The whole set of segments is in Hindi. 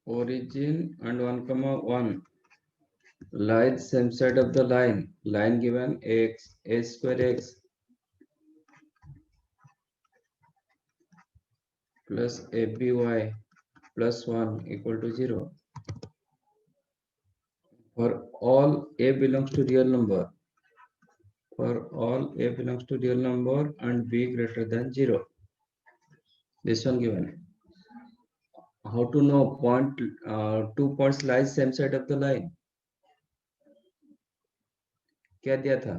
origin and 1, 1 lie same side of the line given x a square x plus aby plus 1 equal to 0 for all a belongs to real number, for all a belongs to real number and b greater than 0. This one given. How to know point 2 points lie same side of the line? क्या दिया था?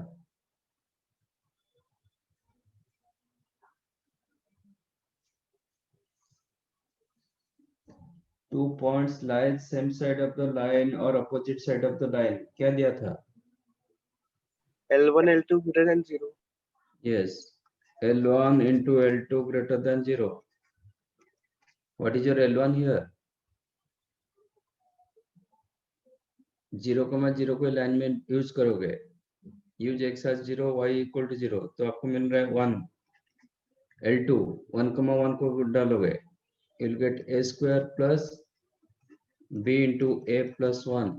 Two points lie same side of the line or opposite side of the line. क्या दिया था? L1 L2 greater than 0. Yes. L1 into L2 greater than 0. What is your L1 here? 0,0 को अलाइनमेंट यूज करोगे, use x as 0 y equal to 0, तो आपको मिल रहा है 1. L2 1,1 को डालोगे, you'll get a square plus b into a plus 1.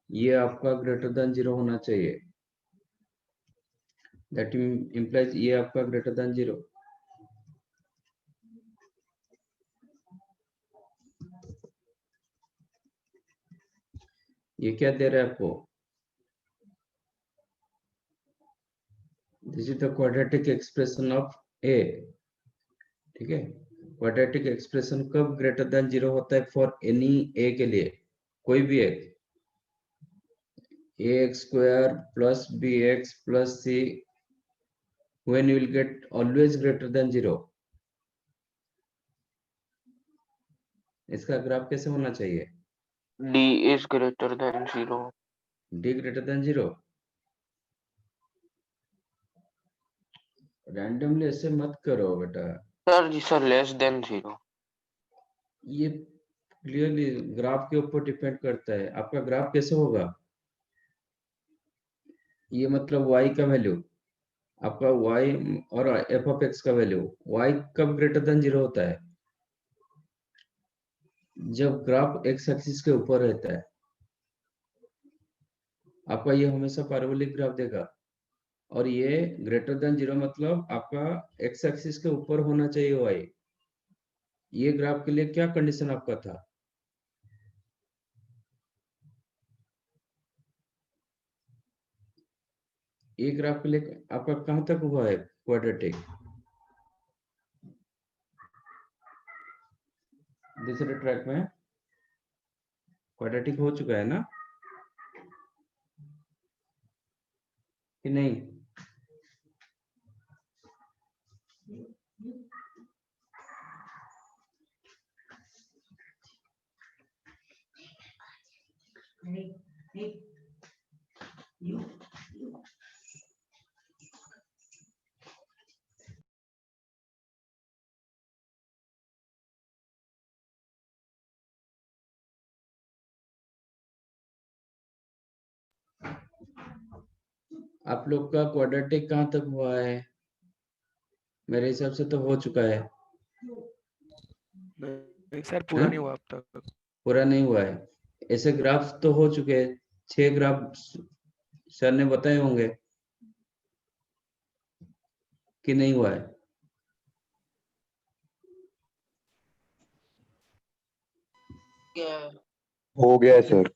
ये आपका ग्रेटर देन 0 होना चाहिए. That implies ये आपका ग्रेटर देन 0. ये क्या दे रहा है आपको? This is the quadratic expression of a. ठीक है, क्वाड्रेटिक एक्सप्रेशन कब ग्रेटर देन 0 होता है? फॉर एनी a के लिए, कोई भी एक, ax square plus bx plus c, when you will get always greater than 0. इसका ग्राफ कैसे होना चाहिए? D is greater than 0. d greater than 0. Randomly ऐसे मत करो बेटा. सर जी सर लेस देन 0. ये क्लियरली ग्राफ के ऊपर डिपेंड करता है. आपका ग्राफ कैसे होगा? ये मतलब y का वैल्यू, आपका y और f ऑफ x का वैल्यू, y कब ग्रेटर देन 0 होता है? जब ग्राफ x एक्सिस के ऊपर रहता है. आपका ये हमेशा पैराबोलिक ग्राफ देगा, और ये ग्रेटर देन 0 मतलब आपका x एक्सिस के ऊपर होना चाहिए y. ये ग्राफ के लिए क्या कंडीशन आपका था? ये ग्राफ के लिए आपका कहां तक हुआ है क्वाड्रेटिक? दूसरे ट्रैक में क्वाड्रेटिक हो चुका है ना कि नहीं? आप लोग का क्वाड्रेटिक कहां तक हुआ है? मेरे हिसाब से तो हो चुका है. नहीं सर पूरा हाँ? नहीं हुआ अब तक. पूरा नहीं हुआ है. ऐसे ग्राफ तो हो चुके हैं, 6 ग्राफ सर ने बताए होंगे कि नहीं हुआ है? हो गया है सर.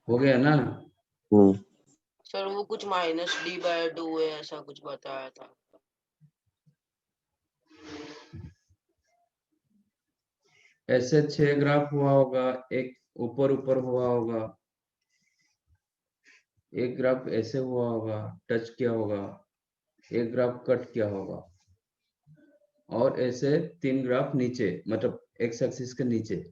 हो गया ना? सर वो कुछ -d/2 है ऐसा कुछ बताया था. ऐसे 6 ग्राफ हुआ होगा, एक ऊपर ऊपर हुआ होगा, एक ग्राफ ऐसे हुआ होगा, टच किया होगा, एक ग्राफ कट किया होगा, और ऐसे 3 ग्राफ नीचे, मतलब एक्स एक्सिस के नीचे.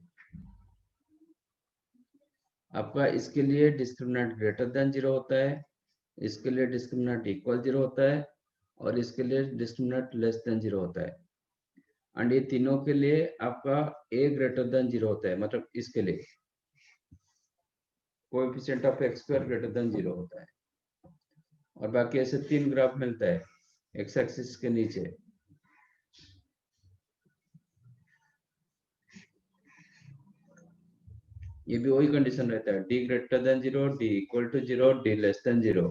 आपका इसके लिए डिस्क्रिमिनेंट ग्रेटर देन 0 होता है, इसके लिए डिस्क्रिमिनेंट इक्वल 0 होता है, और इसके लिए डिस्क्रिमिनेंट लेस देन 0 होता है. एंड ये तीनों के लिए आपका a ग्रेटर देन 0 होता है, मतलब इसके लिए coefficient of x square greater than 0 होता है. और बाकी ऐसे 3 ग्राफ मिलता है एक्स एक्सिस के नीचे. ये भी वही कंडीशन रहता है, d greater than 0, d equal to 0, d less than 0,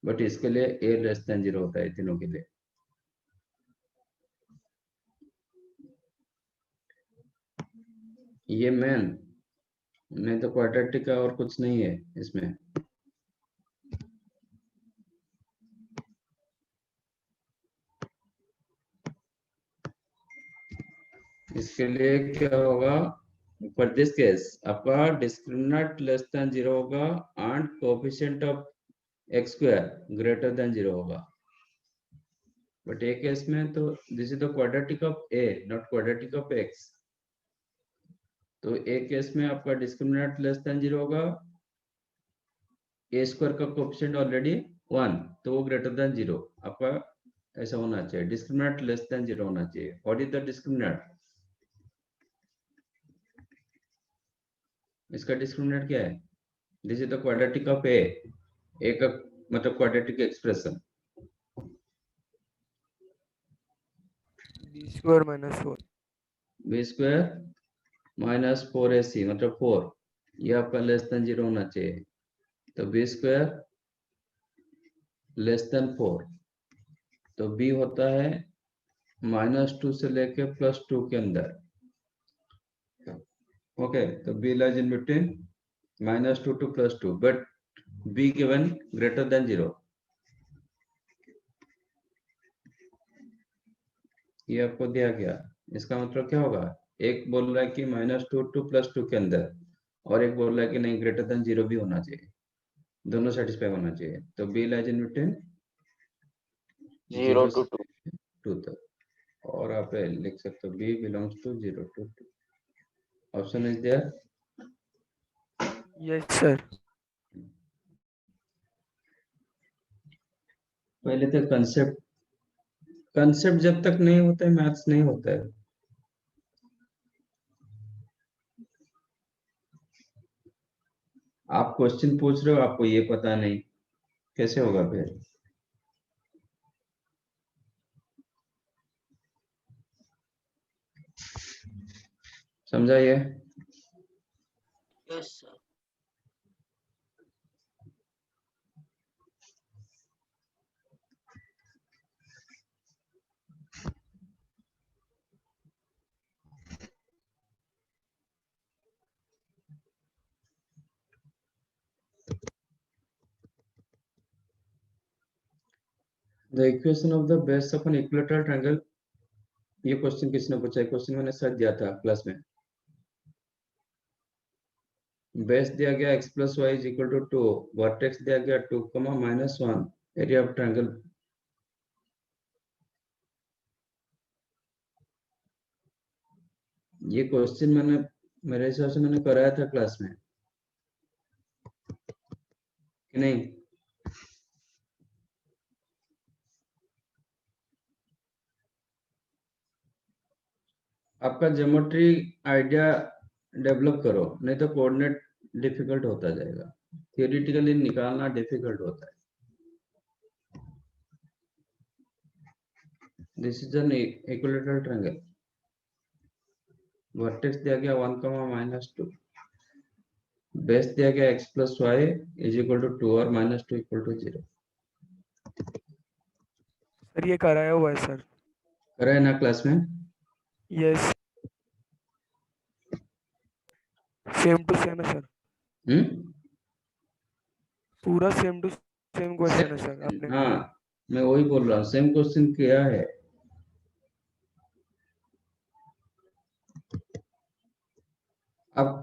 बट इसके लिए a लेस देन 0 होता है तीनों के लिए। ये मेन, नहीं तो क्वाड्रेटिक का और कुछ नहीं है इसमें। इसके लिए क्या होगा, फॉर दिस केस आपका डिस्क्रिमिनेंट लेस देन 0 होगा and coefficient of x square greater than 0 होगा। बट एक केस में तो this is the quadratic of a not quadratic of x। तो एक केस में आपका डिस्क्रिमिनेंट लेस देन 0 होगा, a स्क्वायर का कोएफिशिएंट ऑलरेडी 1, तो वो ग्रेटर देन 0 आपका ऐसा होना चाहिए, डिस्क्रिमिनेंट लेस देन 0 होना चाहिए। What is the discriminant? इसका डिस्क्रिमिनेंट क्या है? This is the quadratic of a का मतलब quadratic expression b square minus 4 b square minus 4ac मतलब 4, ये आपका लेस देन 0 होना चाहिए। तो b स्क्वायर लेस देन 4, तो b होता है -2 से लेके +2 के अंदर। ओके, तो b lies in between -2 to +2, but b given greater than 0। ये आपको दिया गया, इसका मतलब क्या होगा, एक बोल रहा है कि -2 to +2 के अंदर, और एक बोल रहा है कि नहीं ग्रेटर देन 0 भी होना चाहिए, दोनों सेटिस्फाई होना चाहिए। तो B lies in between 0 to 2. 2 तक, और आप लिख सकते हो B belongs to 0 to 2। Option is there. Yes sir. पहले तो कंसेप्ट जब तक नहीं होता है मैथ्स नहीं होता है। आप क्वेश्चन पूछ रहे हो, आपको ये पता नहीं, कैसे होगा फिर? समझा ये? Yes, sir. The equation of the base of an equilateral triangle, ये क्वेश्चन किसने पूछा है? क्वेश्चन मैंने सच दिया था क्लास में। बेस दिया गया x + y = 2, वर्टेक्स दिया गया 2, -1, एरिया ऑफ ट्रायंगल। ये क्वेश्चन मैंने मेरे हिसाब से मैंने कराया था क्लास में कि नहीं? आपका ज्योमेट्री आइडिया डेवलप करो, नहीं तो कोऑर्डिनेट डिफिकल्ट होता जाएगा, थियोरेटिकली निकालना डिफिकल्ट होता है। This is an equilateral triangle, vertex दिया गया 1, -2, बेस दिया गया x + y = 2 और -2 = 0। सर ये कराया हुआ है सर। कराया ना क्लास में? यस, सेम टू सेम है सर, पूरा सेम टू सेम क्वेश्चन है सर आपने। हाँ, मैं वही बोल रहा हूँ, सेम क्वेश्चन किया है। अब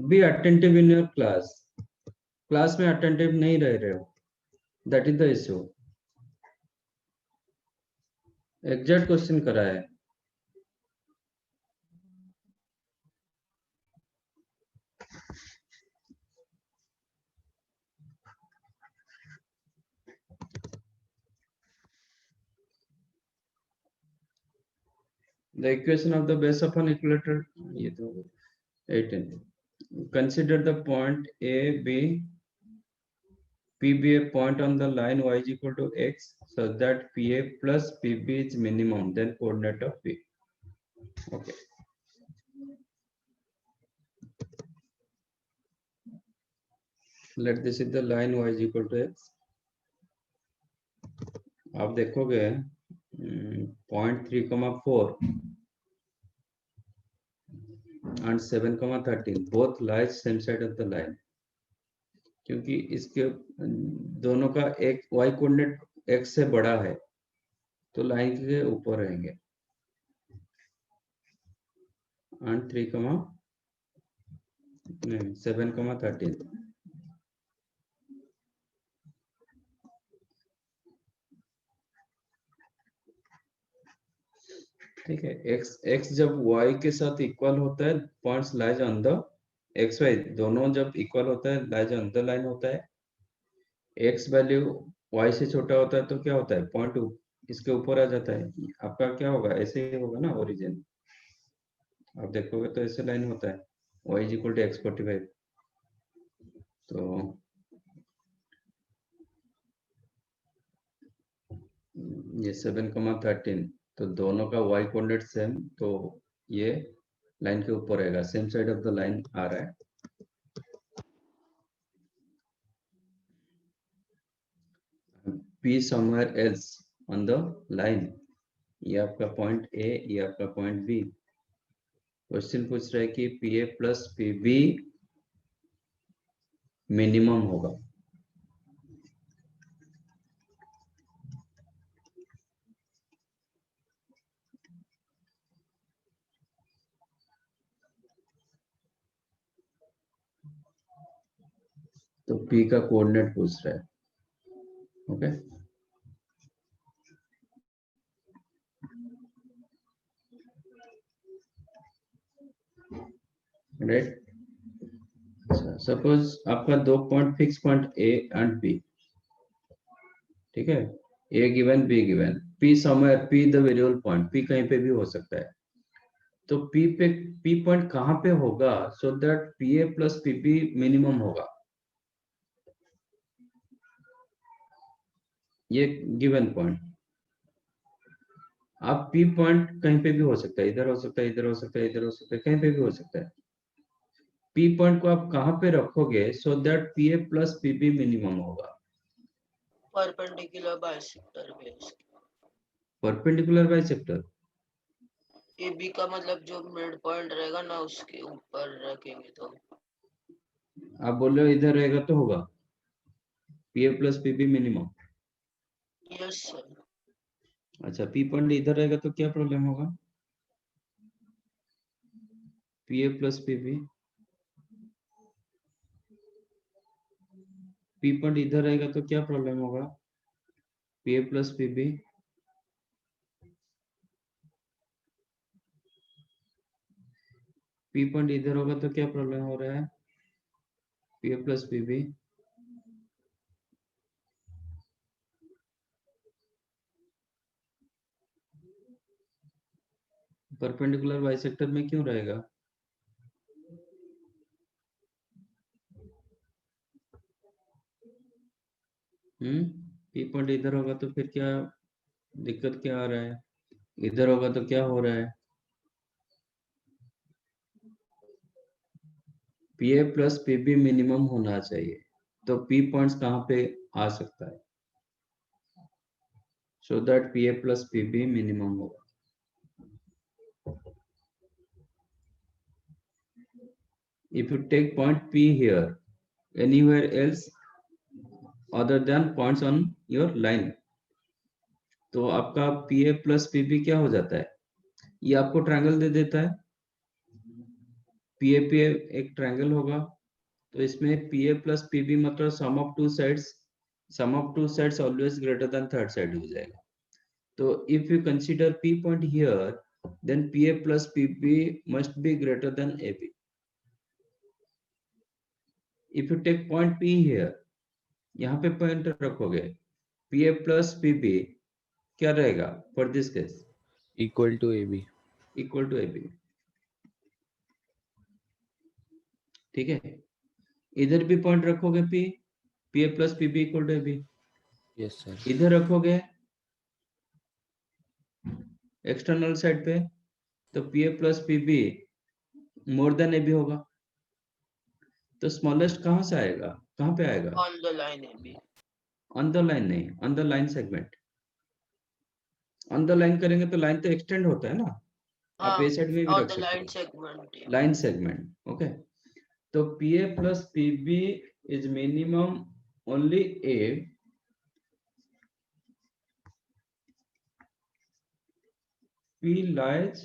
be attentive in your class में अटेंटिव नहीं रह रहे हो, that is the issue. Exact question करा है। The equation of the base of an equilateral, ये तो 18, consider the point a b p be a point on the line y = x such that pa plus pb is minimum, then coordinate of p. Okay, let this is the line y is equal to x. आप देखोगे 0.3,4 and 7,13 both lies same side of the line, क्योंकि इसके दोनों का एक y कोऑर्डिनेट x से बड़ा है तो लाइन के ऊपर रहेंगे। and 7,13 ठीक है। x जब y के साथ इक्वल होता है points lies on the x y दोनों जब इक्वल होता है लाइज ऑन द लाइन होता है। x वैल्यू y से छोटा होता है तो क्या होता है पॉइंट इसके ऊपर आ जाता है। आपका क्या होगा ऐसे ही होगा ना ओरिजिन, आप देखोगे तो ऐसे लाइन होता है y is equal to x45। तो ये 7,13 तो दोनों का y कोऑर्डिनेट सेम, तो ये लाइन के ऊपर रहेगा, same side of the line आ रहा है। P somewhere else on the line, ये आपका पॉइंट A, ये आपका पॉइंट B। क्वेश्चन पूछ रहा है कि PA प्लस PB मिनिमम होगा। तो P का कोऑर्डिनेट पूछ रहा है। Okay right. सपोज आपका दो point fix point A and B, ठीक है। A given B given, P somewhere, P the variable point, P कहीं पे भी हो सकता है। तो P पॉइंट कहाँ पे होगा सो that PA plus PB minimum होगा, ये गिवन पॉइंट। आप P पॉइंट कहीं पे भी हो सकता है, इधर हो सकता है, इधर हो सकता है, इधर हो सकता है, कहीं पे भी हो सकता है। P पॉइंट को आप कहाँ पे रखोगे so that PA plus PB minimum होगा। Perpendicular bisector base. Perpendicular bisector, AB का मतलब जो मिड पॉइंट रहेगा ना उसके ऊपर रखेंगे तो आप बोल रहे हो इधर रहेगा तो होगा PA plus PB minimum. Yes sir. अच्छा P पॉइंट इधर रहेगा तो क्या प्रॉब्लम होगा, PA plus PB। P point इधर रहेगा तो क्या प्रॉब्लम होगा, PA plus PB। P point इधर होगा तो क्या प्रॉब्लम हो रहा है, PA plus PB। Perpendicular bisector में क्यों रहेगा, P पॉइंट इधर होगा तो फिर क्या दिक्कत क्या आ रहा है, इधर होगा तो क्या हो रहा है, PA प्लस PB मिनिमम होना चाहिए। तो P पॉइंट्स कहाँ पे आ सकता है सो that PA plus PB minimum होगा। If you take point P here anywhere else other than points on your line, तो आपका PA प्लस PB क्या हो जाता है, ये आपको ट्रायंगल दे देता है। PA एक ट्रायंगल होगा तो इसमें PA प्लस PB मतलब sum of two sides always greater than third side हो जाएगा। तो if you consider P point here then PA plus PB must be greater than AB. If you take point P here, यहाँ पे पॉइंट रखोगे PA plus PB क्या रहेगा for this case, equal to AB. equal to AB, ठीक है। इधर भी पॉइंट रखोगे PA plus PB equal to AB, Yes sir. इधर रखोगे एक्सटर्नल साइड पे तो PA plus PB more than AB होगा। तो स्मॉलेस्ट कहां से आएगा, कहाँ पे आएगा? On the line A B. On the line नहीं, on the line segment. On the line करेंगे तो लाइन तो एक्सटेंड होता है ना, आप हाँ ए साइड में भी ऑन रख द सकते लाइन हो, सेगमेंट। Line segment. ओके, तो P A plus P B is minimum only A P lies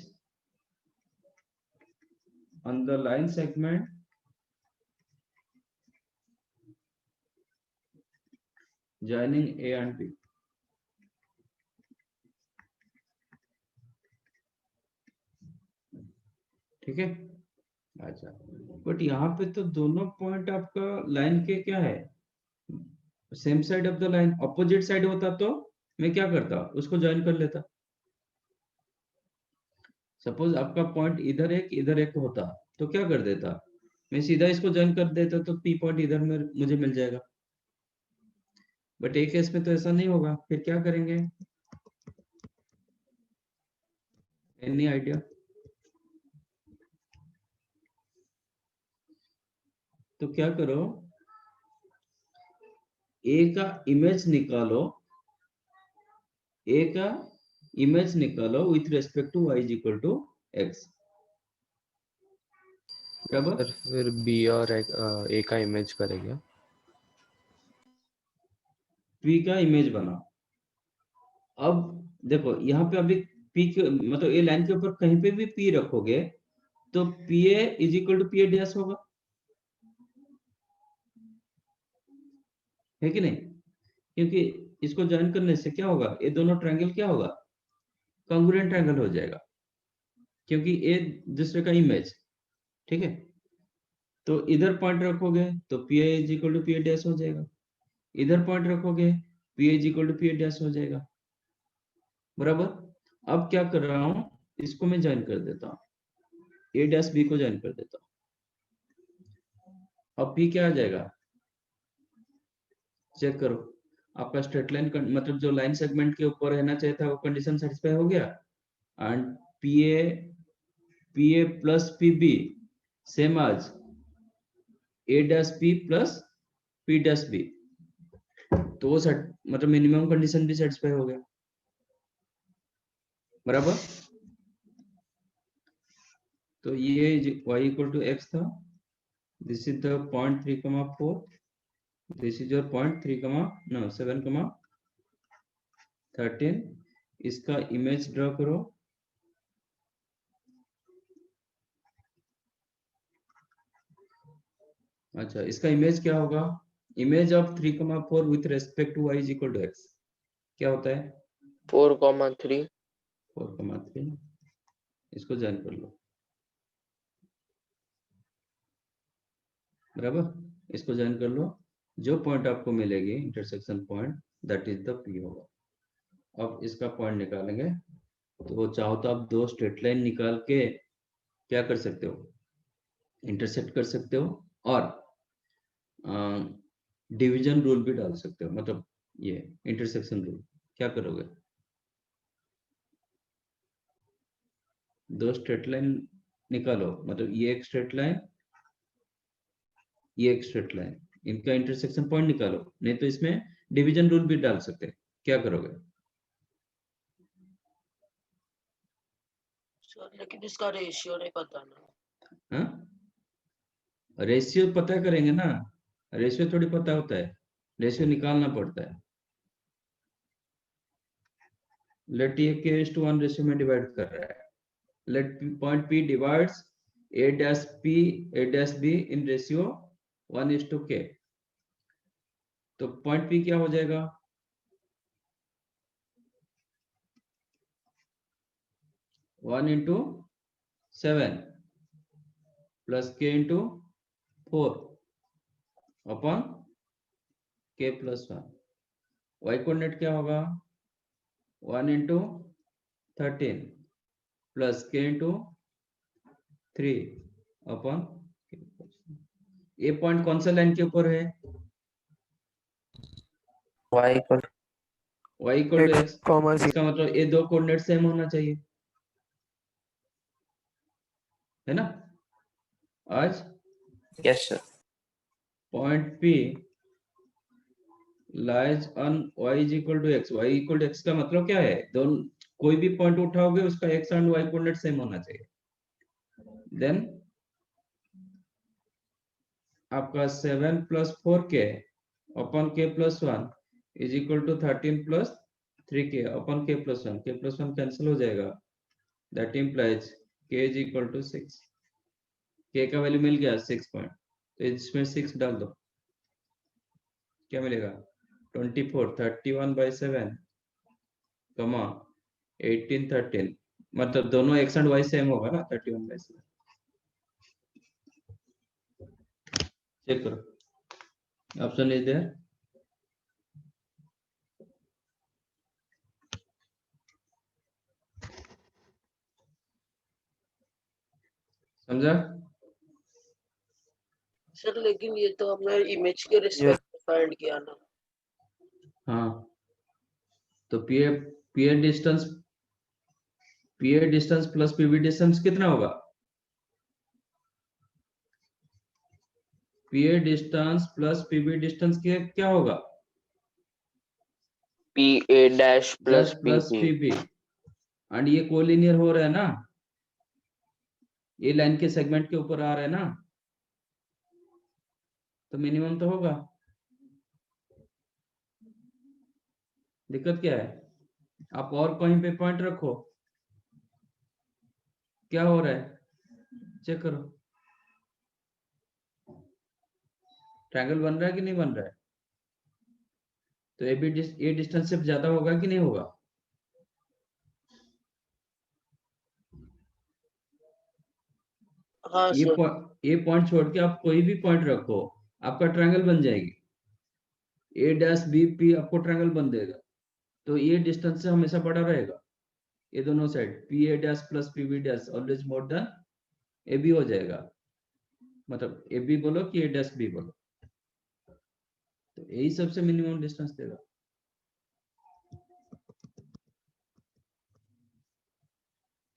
on the line segment joining A and B. ठीक है, अच्छा, बट यहाँ पे तो दोनों पॉइंट आपका लाइन के क्या है, same side of the line, opposite side होता तो मैं क्या करता, उसको ज्वाइन कर लेता। सपोज आपका पॉइंट इधर एक होता तो क्या कर देता, मैं सीधा इसको ज्वाइन कर देता तो पी पॉइंट इधर में मुझे मिल जाएगा। बट एक केस में तो ऐसा नहीं होगा, फिर क्या करेंगे? Any idea? तो क्या करो, ए का इमेज निकालो, ए का इमेज निकालो with respect to y is equal to x, बराबर। सर फिर बी और ए का इमेज करेंगे। p का इमेज बनाओ। अब देखो यहाँ पे अभी p के मतलब ये लाइन के ऊपर कहीं पे भी p रखोगे तो P A is equal to P A dash होगा, है कि नहीं? क्योंकि इसको ज्वाइन करने से क्या होगा, ये दोनों ट्रायंगल क्या होगा, कॉन्ग्रुएंट ट्रायंगल हो जाएगा, क्योंकि ये दूसरे का इमेज। ठीक है, तो इधर पॉइंट रखोगे तो P A is equal to P A dash हो जाएगा, इधर पॉइंट रखोगे P A is equal to P A dash हो जाएगा, बराबर। अब क्या कर रहा हूं, इसको मैं ज्वाइन कर देता हूँ, ए डैश बी को ज्वाइन कर देता हूँ। अब पी क्या आ जाएगा, चेक करो, आपका स्ट्रेट लाइन मतलब जो लाइन सेगमेंट के ऊपर रहना चाहिए था वो कंडीशन सेटिस्फाई हो गया, and P A plus P B same as A dash B plus P dash B, तो वो मतलब मिनिमम कंडीशन भी सेटिस्फाई हो गया, बराबर। तो ये y इक्वल टू एक्स था, this is the point 3,4, this is your point 7,13, इसका इमेज ड्रॉ करो। अच्छा, इसका इमेज क्या होगा, image of 3,4 with respect to y is equal to x क्या होता है, 4,3। 4,3, इसको ज्वाइन कर लो, बराबर, इसको ज्वाइन कर लो, जो पॉइंट आपको मिलेगी intersection point that is the P होगा। अब इसका पॉइंट निकालेंगे, तो चाहो तो आप दो स्ट्रेट लाइन निकाल के क्या कर सकते हो, इंटरसेक्ट कर सकते हो, और डिवीजन रूल भी डाल सकते हो, मतलब ये इंटरसेक्शन रूल। क्या करोगे, दो स्ट्रेट लाइन निकालो, मतलब ये एक स्ट्रेट लाइन, ये एक स्ट्रेट लाइन, इनका इंटरसेक्शन पॉइंट निकालो, नहीं तो इसमें डिवीजन रूल भी डाल सकते हैं। क्या करोगे? सर लेकिन इसका रेशियो नहीं पता ना। हाँ, रेशियो पता करेंगे ना, रेशियो थोड़ी पता होता है, रेशियो निकालना पड़ता है। लेट ये k:1 रेशियो में डिवाइड कर रहा है, let point p divides a dash p a dash b in ratio 1:k, तो पॉइंट p क्या हो जाएगा, 1:7 plus k/4 upon k+1। y coordinate क्या होगा, 1:13 प्लस k/3 अपॉन k+1। ये पॉइंट कौन सा लाइन के ऊपर है, y equal y equal to x, x, 0। इसका मतलब ये दो कोऑर्डिनेट सेम होना चाहिए, है ना। आज yes sir. point P lies on y is equal to x, y equal to x का मतलब क्या है, दोनों कोई भी पॉइंट उठाओगे उसका x and y coordinate same होना चाहिए। देन आपका 7 + 4k upon k + 1 is equal to 13 + 3k upon k + 1, k + 1 cancel हो जाएगा, that implies k is equal to 6। k का वैल्यू मिल गया 6 पॉइंट, तो इसमें 6 डाल दो, क्या मिलेगा 24 31/7 कमा 18 13, मतलब दोनों x एंड y सेम होगा ना 31/7। चेक करो ऑप्शन इज देयर। समझा? सर लेकिन ये तो हमने इमेज के रिस्पेक्ट में फाइंड किया ना। हाँ, तो PA distance plus PV distance कितना होगा? PA distance plus PV distance क्या होगा? PA' plus plus PB, and ये कोलिनियर हो रहा है ना, ये लाइन के सेगमेंट के ऊपर आ रहा है ना, तो मिनिमम तो होगा। दिक्कत क्या है? आप और कहीं पे पॉइंट रखो, क्या हो रहा है चेक करो, ट्रायंगल बन रहा है कि नहीं बन रहा है? तो ये डिस्टेंस से ज्यादा होगा कि नहीं होगा? हाँ सर। ये पॉइंट छोड़ के आप कोई भी पॉइंट रखो, आपका ट्रायंगल बन जाएगी, A', B, P आपको ट्रायंगल बन देगा। तो ये डिस्टेंस से हमेशा बड़ा रहेगा, ये दोनों side PA' plus PB' always more than AB हो जाएगा, मतलब AB बोलो कि A', B बोलो, तो यही सबसे मिनिमम डिस्टेंस देगा।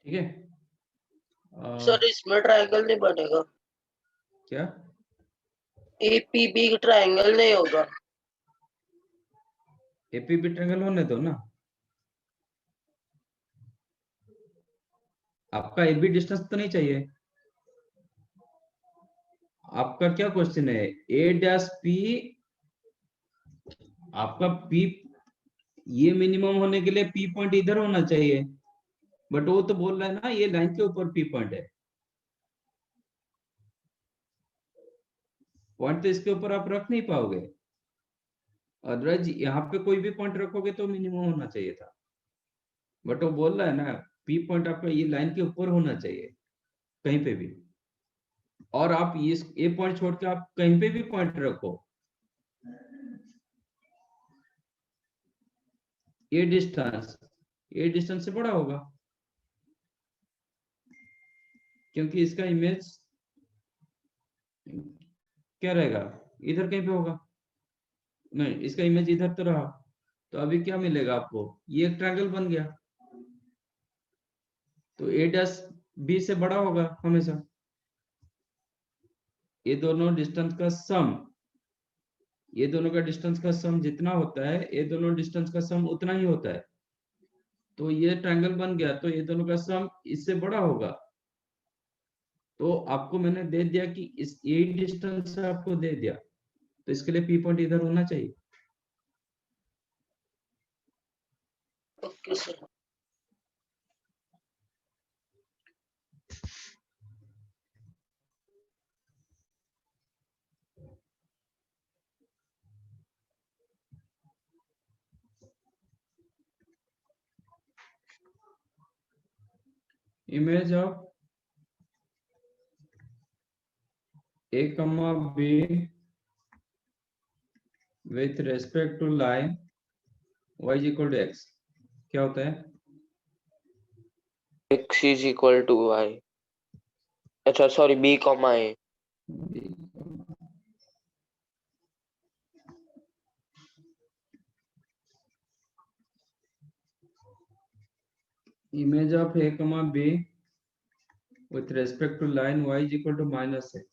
ठीक है? सर इसमें ट्रायंगल नहीं बनेगा, क्या APB ट्रायंगल नहीं होगा। APB ट्रायंगल होने दो ना, आपका AB डिस्टेंस तो नहीं चाहिए। आपका क्या क्वेश्चन है? A', P, आपका P ये मिनिमम होने के लिए P पॉइंट इधर होना चाहिए, बट वो तो बोल रहा है ना ये लाइन के ऊपर P पॉइंट है, पॉइंट तो इसके ऊपर आप रख नहीं पाओगे, अदरवाइज यहाँ पे कोई भी पॉइंट रखोगे तो मिनिमम होना चाहिए था, बट वो बोल रहा है ना P पॉइंट आपका ये लाइन के ऊपर होना चाहिए कहीं पे भी, और आप ये पॉइंट छोड़ के आप कहीं पे भी पॉइंट रखो, ये डिस्टेंस से बड़ा होगा, क्योंकि इसका इमेज क्या रहेगा, इधर कहीं पे होगा, नहीं इसका इमेज इधर तो रहा, तो अभी क्या मिलेगा आपको, ये एक ट्रायंगल बन गया, तो A', B से बड़ा होगा हमेशा, ये दोनों डिस्टेंस का सम, ये दोनों का डिस्टेंस का सम जितना होता है ये दोनों डिस्टेंस का सम उतना ही होता है, तो ये ट्रायंगल बन गया, तो ये दोनों का सम इससे बड़ा होगा, तो आपको मैंने दे दिया कि इस ये डिस्टेंस आपको दे दिया, तो इसके लिए P पॉइंट इधर होना चाहिए। Okay sir. Image of A, B with respect to line y is equal to x, क्या होता है? X is equal to Y, अच्छा sorry B, A। Image of A, B with respect to line y is equal to -x,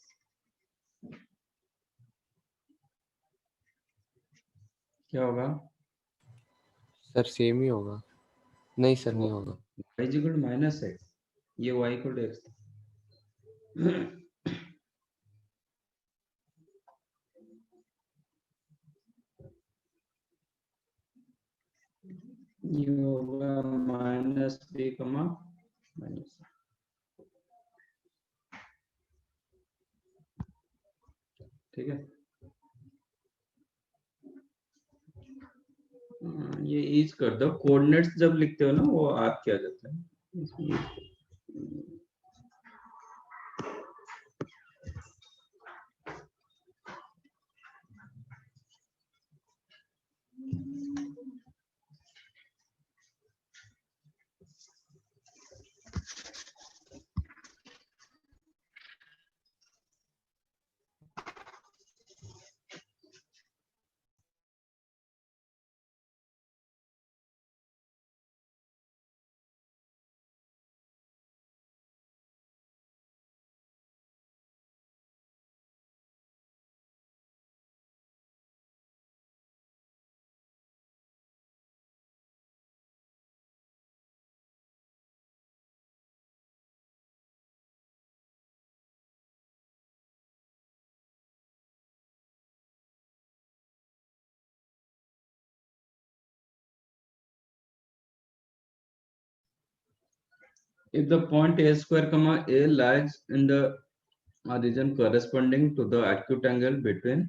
क्या होगा? सर सेम ही होगा। नहीं सर नहीं होगा। y is equal to minus x, ये y इक्वल टू एक्स। ये होगा माइनस बी कमा माइनस, ठीक है। ये इज कर दो, कोऑर्डिनेट्स जब लिखते हो ना वो आप क्या जाता है। If the point a square comma a lies in the region corresponding to the acute angle between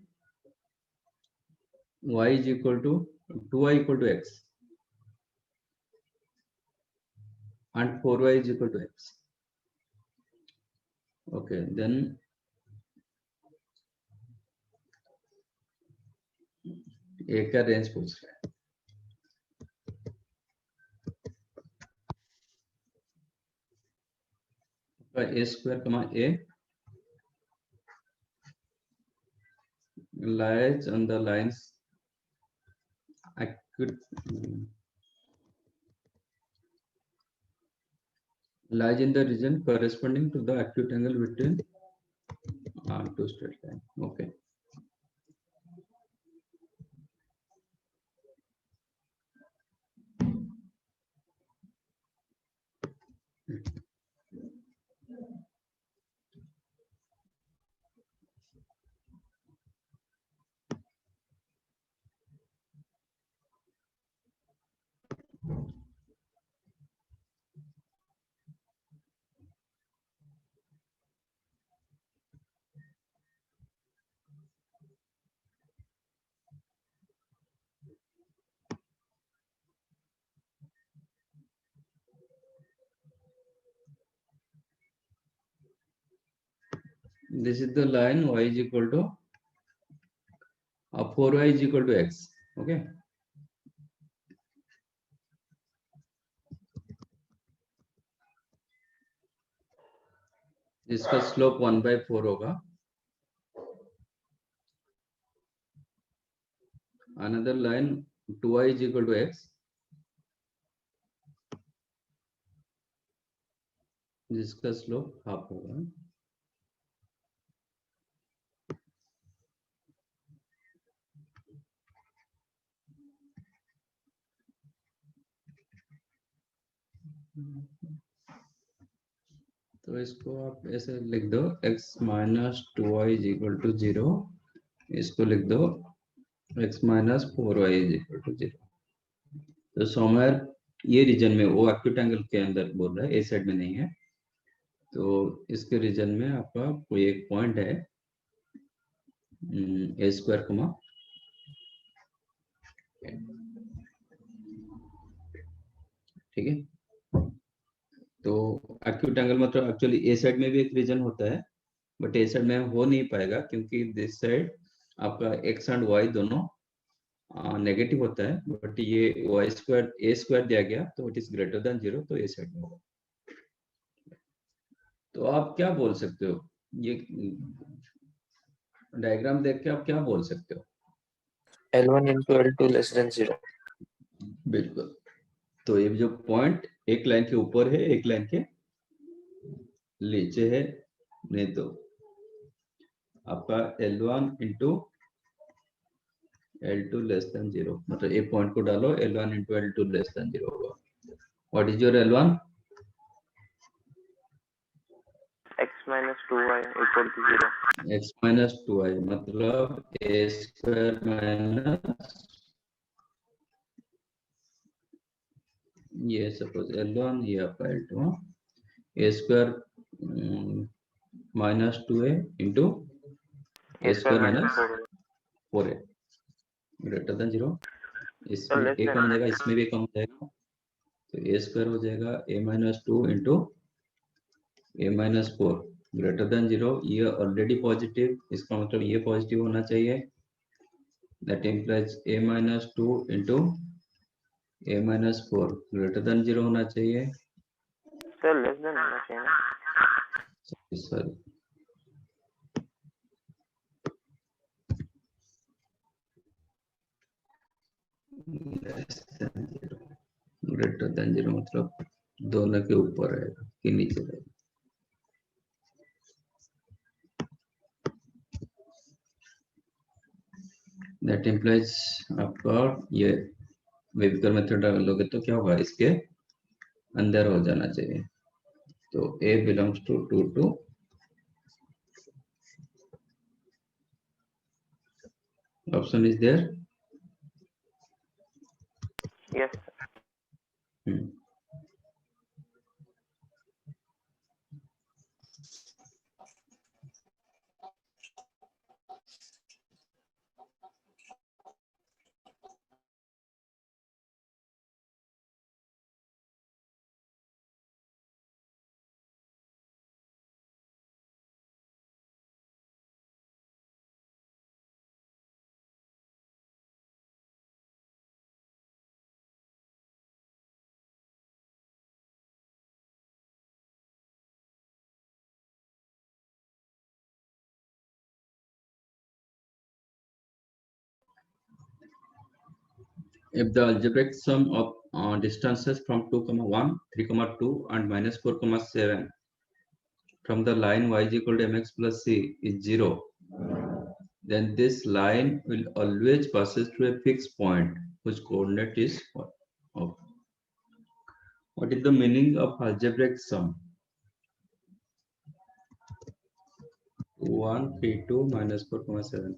y is equal to 2y equal to x and 4y is equal to x, okay, then a का रेंज पूछ रहा है। a square comma a lies on the lines acute lies in the region corresponding to the acute angle between two straight line, okay. This is the line y is equal to 4y is equal to x, okay. इसका स्लोप 1/4 होगा। Another line 2y is equal to x, जिसका स्लोप हाफ होगा। तो इसको आप ऐसे लिख दो x minus 2y is equal to 0, इसको लिख दो x minus 4y is equal to 0। तो समवेयर ये रीजन में वो एक्यूट एंगल के अंदर बोल रहा है, ए साइड में नहीं है। तो इसके रीजन में आपका कोई एक पॉइंट है ए स्क्वायर कमा, ठीक है। तो एक्यूट एंगल मतलब एक्चुअली ए साइड में भी एक रीजन होता है, बट ए साइड में हो नहीं पाएगा क्योंकि दिस साइड आपका एक्स एंड वाई दोनों नेगेटिव होता है, बट ये वाई स्क्वायर ए स्क्वायर दिया गया तो इट इज ग्रेटर देन 0, तो ए साइड में होगा। तो आप क्या बोल सकते हो, ये डायग्राम देख के आप क्या बोल सकते हो? L1 into L2 less than 0. बिल्कुल। तो ये जो पॉइंट एक लाइन के ऊपर है, एक लाइन के नीचे है, नहीं तो आपका L1 into L2 less than 0, मतलब ए पॉइंट को डालो, L1 into L2 less than 0 होगा. What is your L1? x minus 2y equal to 0. X minus 2y मतलब a square minus ये सपोज L1, ये आपका L2, हाँ, a square minus 2a into a square minus 4a greater than 0. इसमें less a than. कम हो जाएगा, इसमें भी कम हो जाएगा, तो a square हो जाएगा a minus 2 into a minus 4 greater than 0. ये ऑलरेडी पॉजिटिव, इसका मतलब ये पॉजिटिव होना चाहिए. That implies a minus 2 into a minus 4 greater than 0 होना चाहिए. Sir, less than होना चाहिए ना. Sorry. Less than 0. Greater than 0 मतलब दोनों के ऊपर रहेगा कि नीचे रहेगा. That implies आपका ये वेविकर मेथड डालोगे तो क्या होगा, इसके अंदर हो जाना चाहिए. तो a belongs to 2 to option is there. Yes. If the algebraic sum of distances from 2, 1, 3, 2 and minus 4, 7 from the line y is equal to mx plus c is 0, then this line will always passes through a fixed point whose coordinate is of. What is the meaning of algebraic sum? 1, 3, 2, minus 4, 7.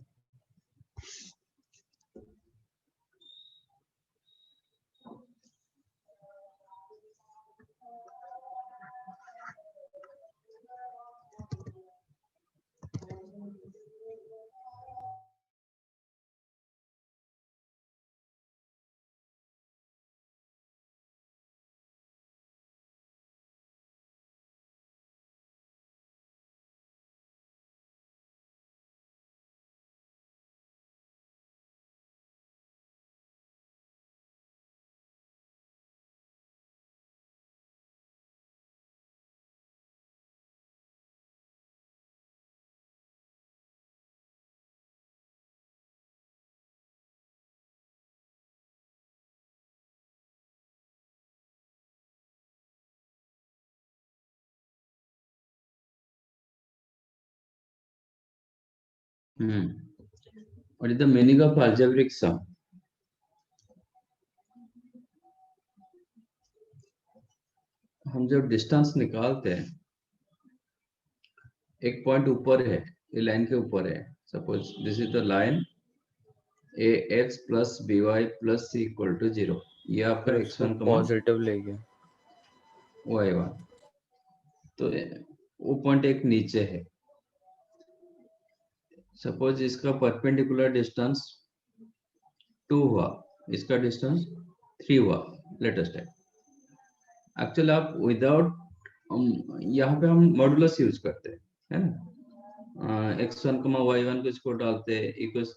What is the meaning of algebraic sum? हम जब डिस्टेंस निकालते हैं, एक पॉइंट ऊपर है, ये लाइन के ऊपर है, suppose this is the line ax plus by plus c equal to 0. ये आपका x1 पॉजिटिव ले गया. y1, तो वो पॉइंट एक नीचे है. सपोज इसका परपेंडिकुलर डिस्टेंस 2 हुआ, इसका डिस्टेंस 3 हुआ, लेटेस्ट है. एक्चुअली आप विदाउट, यहाँ पे हम मॉडुलस यूज करते हैं, है ना. x1 y1 को इसको डालते हैं, इक्वल्स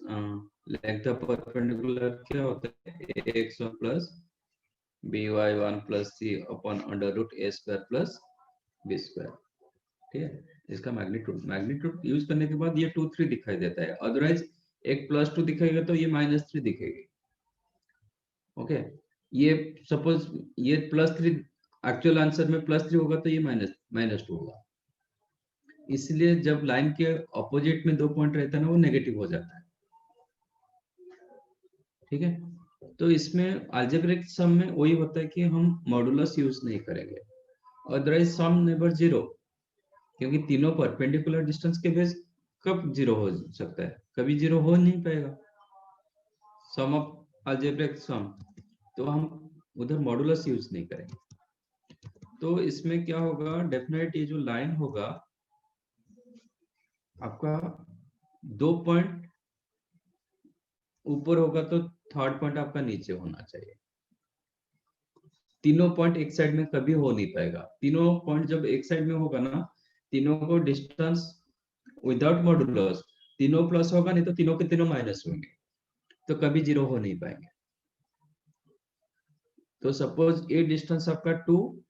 लेंथ ऑफ परपेंडिकुलर क्या होता है, ax1 plus by1 plus c upon under root a square plus b square. ठीक है, इसका मैग्नीट्यूड यूज करने के बाद ये 2, 3 दिखाई देता है. अदरवाइज एक +2 दिखाएगा तो ये -3 दिखेगी. ओके, ये सपोज ये +3, एक्चुअल आंसर में +3 होगा तो ये -2 होगा. इसलिए जब लाइन के ऑपोजिट में 2 पॉइंट रहता है ना, वो नेगेटिव हो जाता है. ठीक है, तो इसमें अलजेब्रिक सम में वही होता है कि हम मॉडुलस यूज नहीं करेंगे, अदरवाइज सम नेवर जीरो, क्योंकि तीनों परपेंडिकुलर डिस्टेंस के बेस कब जीरो हो सकता है, कभी जीरो हो नहीं पाएगा सम ऑफ अलजेब्रिक सम, तो हम उधर मॉडुलस यूज नहीं करेंगे। तो इसमें क्या होगा, डेफिनेट ये जो लाइन होगा आपका 2 पॉइंट ऊपर होगा तो थर्ड पॉइंट आपका नीचे होना चाहिए। तीनों पॉइंट एक साइड में कभी हो नहीं पाएगा, तीनों पॉइंट जब एक साइड में होगा ना, तीनों को डिस्टेंस विदाउट मॉडुलस तीनों प्लस होगा, नहीं तो तीनों के तीनों माइनस होंगे, तो कभी जीरो हो नहीं पाएंगे। तो सपोज ये डिस्टेंस आपका 2,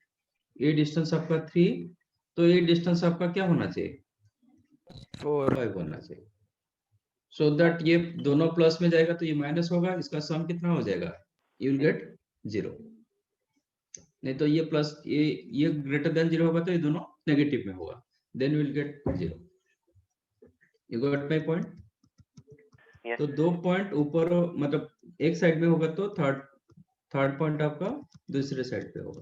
ये डिस्टेंस आपका 3, तो ये डिस्टेंस आपका क्या होना चाहिए, 4 5 होना चाहिए, सो दैट ये दोनों प्लस में जाएगा तो ये माइनस होगा, इसका सम कितना हो जाएगा, यू विल गेट 0। नहीं तो ये प्लस ये ग्रेटर देन 0 होगा तो ये दोनों नेगेटिव में होगा, then will get 0। You got my point? Yes. तो 2 पॉइंट ऊपर मतलब एक साइड में होगा तो थर्ड पॉइंट आपका दूसरे साइड पे होगा।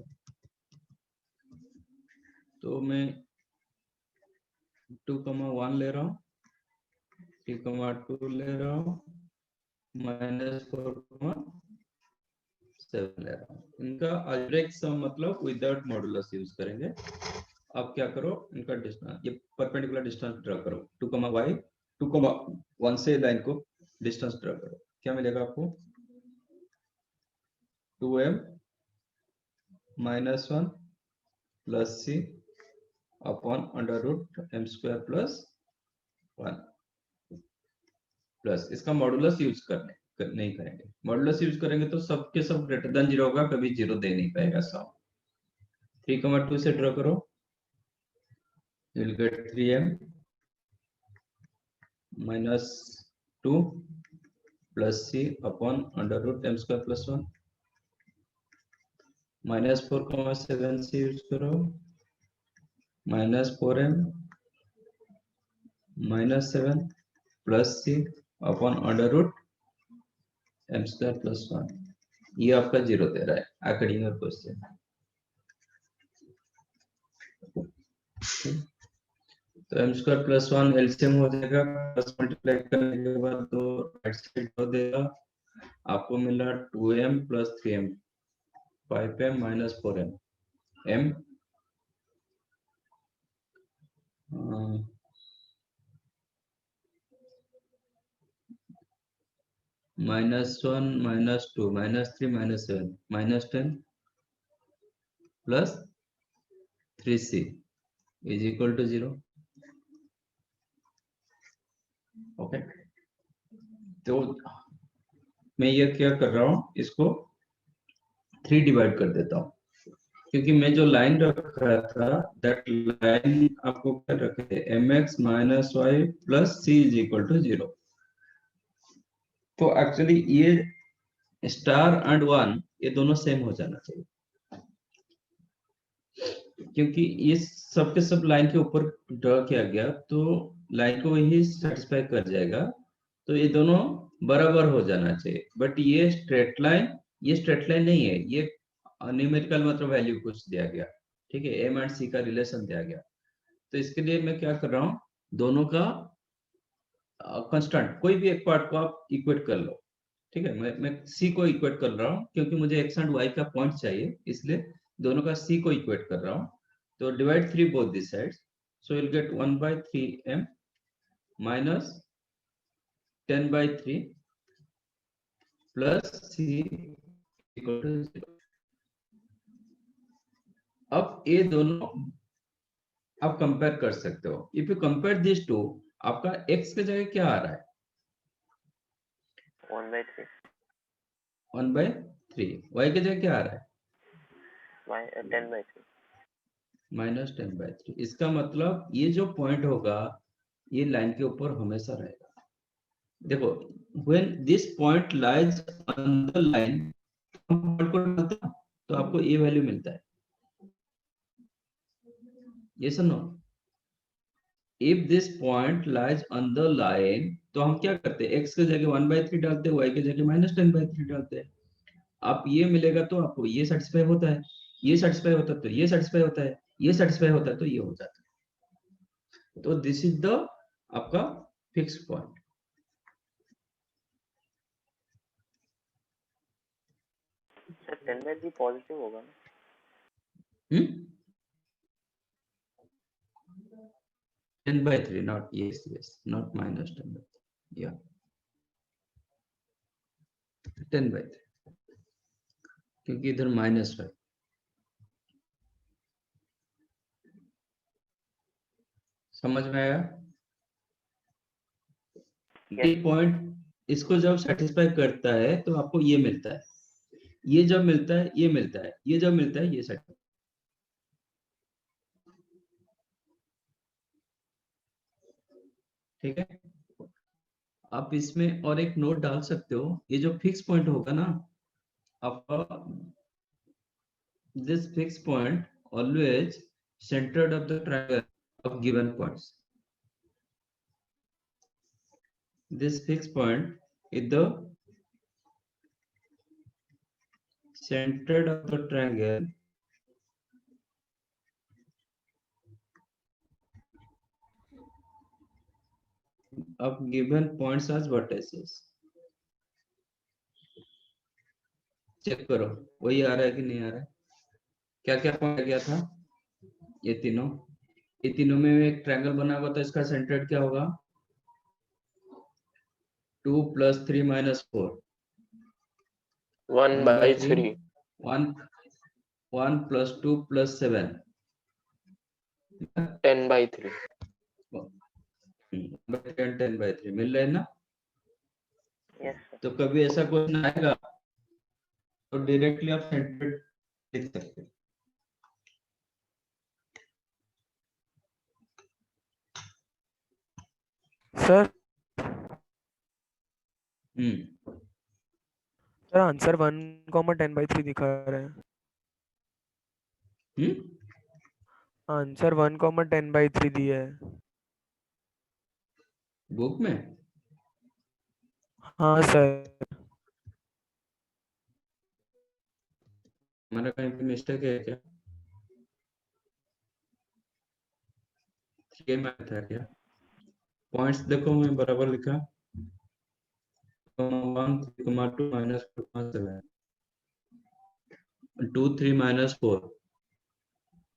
तो मैं 2,1 ले रहा हूँ, 3,2 ले रहा हूँ, -4,7 ले रहा हूँ। इनका अलजेब्रिक सम मतलब विदाउट मॉडुलस यूज करेंगे। अब क्या करो, इनका डिस्टेंस, ये परपेंडिकुलर डिस्टेंस ड्रा करो, 2,1 से लाइन को डिस्टेंस ड्रा करो, क्या मिलेगा आपको, 2m -1 plus c upon √m² plus 1 plus इसका मॉडुलस यूज नहीं करेंगे, मॉडुलस यूज करेंगे तो सबके सब ग्रेटर देन 0 होगा, कभी 0 दे नहीं पाएगा सम। 3,2 से ड्रा करो, you will get 3m -2 plus c upon √m² plus 1 -4,7 से यूज करो, -4m -7 plus c upon √m² plus 1, ये आपका 0 दे रहा है अकॉर्डिंग टू क्वेश्चन। तो m² प्लस 1 एलसीएम हो जाएगा, प्लस मल्टीप्लाई करने के बाद तो राइट साइड हो देगा, आपको मिला 2m plus 3m 5m minus 4m m -1 -2 -3 -7 -10 plus 3c is equal to 0। Okay, तो मैं ये क्या कर रहा हूँ, इसको 3 डिवाइड कर देता हूँ, क्योंकि मैं जो लाइन रख रहा था दैट लाइन आपको क्या रखे, mx minus y plus c is equal to 0। तो एक्चुअली ये स्टार एंड 1 ये दोनों सेम हो जाना चाहिए, क्योंकि ये सबके सब लाइन के ऊपर ड्रॉ किया गया तो लाइन को ही सेटिस्फाई कर जाएगा, तो ये दोनों बराबर हो जाना चाहिए। बट ये स्ट्रेट लाइन नहीं है, ये न्यूमेरिकल मतलब वैल्यू कुछ दिया गया, ठीक है, m एंड c का रिलेशन दिया गया। तो इसके लिए मैं क्या कर रहा हूँ, दोनों का कांस्टेंट कोई भी एक पार्ट को आप इक्वेट कर लो, ठीक है, मैं c को इक्वेट कर रहा हूँ क्योंकि मुझे x एंड y का पॉइंट चाहिए, इसलिए दोनों का c को इक्वेट कर रहा हूँ। तो divide 3 both this sides, so you will get 1/3m minus 10/3 plus c equal to 0। अब ये दोनों आप कंपेयर कर सकते हो। If you compare this two, आपका x के जगह क्या आ रहा है, 1/3 1/3, y के जगह क्या आ रहा है, 10/3 माइनस 10/3। इसका मतलब ये जो पॉइंट होगा ये लाइन के ऊपर हमेशा रहेगा। देखो, when this point lies on the line, point को डालते हैं तो आपको ये वैल्यू मिलता है, ये सुनो, if this point lies on the line, तो हम क्या करते हैं, x के जगह 1/3 डालते हैं, y के जगह -10/3 डालते हैं। आप ये मिलेगा तो आपको ये सेटिस्फाई होता है, ये सेटिस्फाई होता है तो ये सेटिस्फाई होता है, ये सेटिस्फाई होता है तो ये हो जाता है। तो दिस इज द आपका फिक्स पॉइंट। सर 10/3 पॉजिटिव होगा ना? 10/3, not yes, not -10/3, yeah, 10/3, क्योंकि इधर माइनस है। समझ में आया? ये पॉइंट इसको जब सेटिस्फाई करता है तो आपको ये मिलता है, ये जब मिलता है ये मिलता है, ये जब मिलता है ये सेट। ठीक है, आप इसमें और एक नोट डाल सकते हो, ये जो फिक्स पॉइंट होगा ना आपका, this fix point always centred of the triangle of given points. This fixed point is the center of the triangle of given points as vertices। Check करो वही आ रहा है कि नहीं आ रहा है। क्या क्या पॉइंट गया था, ये तीनों में एक ट्रायंगल बना हुआ था, इसका सेंटर क्या होगा, 2 + 3 - 4, 1/3 1 + 2 + 7, 10/3 10/3 मिल रहे हैं ना। Yes sir. तो कभी ऐसा क्वेश्चन आएगा तो डायरेक्टली आप सेंटर लिख सकते हैं। सर हम्म सर आंसर 1,10/3 दिखा रहा है। आंसर 1,10/3 दिया है। बुक में हाँ सर। हमारा कहीं पे मिस्टेक है क्या, ये मैं था क्या, पॉइंट्स देखो मैं बराबर लिखा, 1 3 2 -7 2 3 -4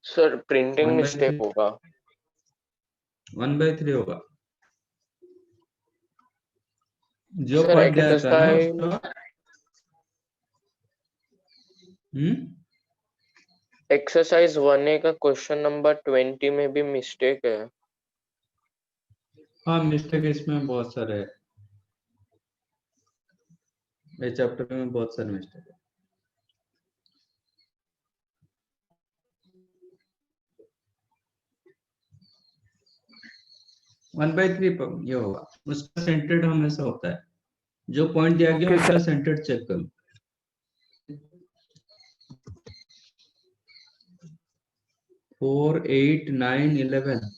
सर प्रिंटिंग 1/3 मिस्टेक होगा। 1/3 होगा। जो सर पॉइंट दिया था ना एक्सरसाइज उसका, एक्सरसाइज 1A का क्वेश्चन नंबर 20 में भी मिस्टेक है। हाँ मिस्टेक इसमें बहुत सारे है, इस चैप्टर में बहुत सारे मिस्टेक है। वन बाई थ्री ये होगा, उसका सेंटर्ड हमेशा होता है, जो पॉइंट दिया गया ओके उसका सर। सेंटर्ड चेक करो। 4 8 9 11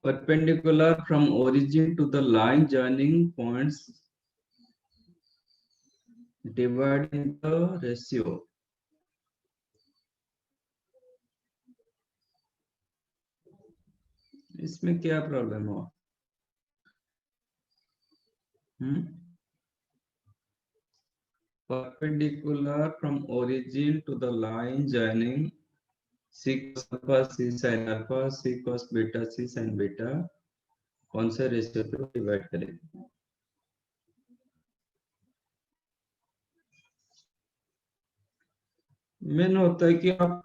perpendicular from origin to the line joining points dividing the ratio। इसमें क्या प्रॉब्लम हुआ, perpendicular from origin to the line joining c cos alpha c sin alpha c cos beta c sin beta, कौन से रेशियो पे डिवाइड करेंगे। मेन होता है कि आप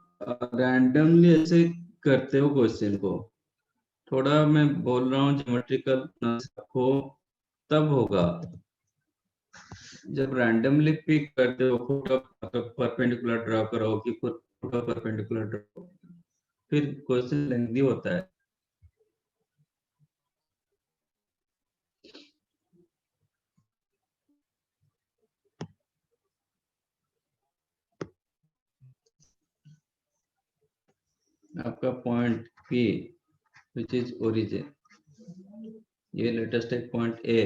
रैंडमली ऐसे करते हो क्वेश्चन को। थोड़ा मैं बोल रहा हूँ ज्योमेट्रिकल हो तब होगा। जब रैंडमली पिक करते हो परपेंडिकुलर ड्रॉ करो कि परपेंडिकुलर ड्रॉ, फिर क्वेश्चन लेंथी होता है। आपका point P which is origin, ये लेटेस्ट एक point A,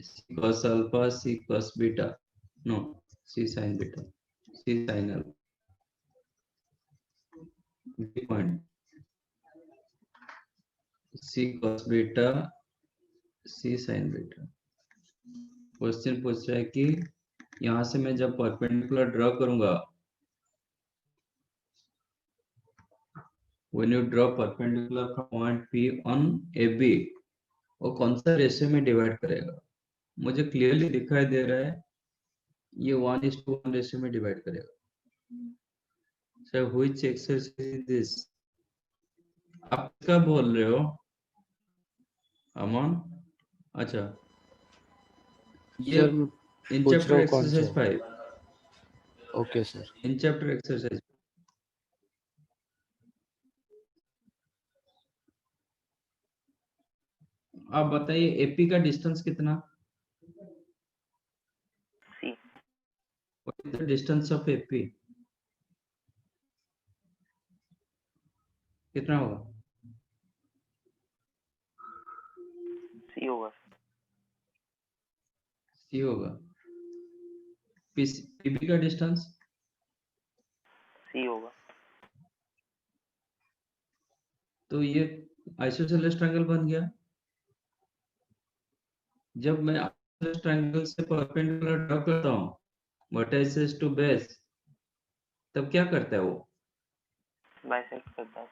C cos alpha, C cos beta, no, C sin beta, C sin alpha, B point, C cos beta, C sin beta। Question पूछ रहा है कि यहां से मैं जब परपेंडिकुलर ड्रॉ करूंगा, when you draw perpendicular from point P on AB, वो कौन सा रेशियो में डिवाइड करेगा? मुझे क्लियरली दिखाई दे रहा है ये 1:1 रेशियो में डिवाइड करेगा। Sir which exercise is this? आप क्या बोल रहे हो अमन? अच्छा, ये सर मैं इन पूछ चैप्टर रहा हूँ कौन एक्सरसाइज सा। 5, okay sir. In chapter exercise. आप बताइए एपी का डिस्टेंस कितना? C what is the distance of AP? कितना होगा? C होगा। सी होगा। पीबी का डिस्टेंस? C होगा। तो ये आइसोसेलेस ट्रायंगल बन गया। जब मैं आइसोसेलेस ट्रायंगल से परपेंडिकुलर ड्रॉ करता हूं वर्टिसेस टू बेस, तब क्या करता है वो? बाइसेक्ट करता है।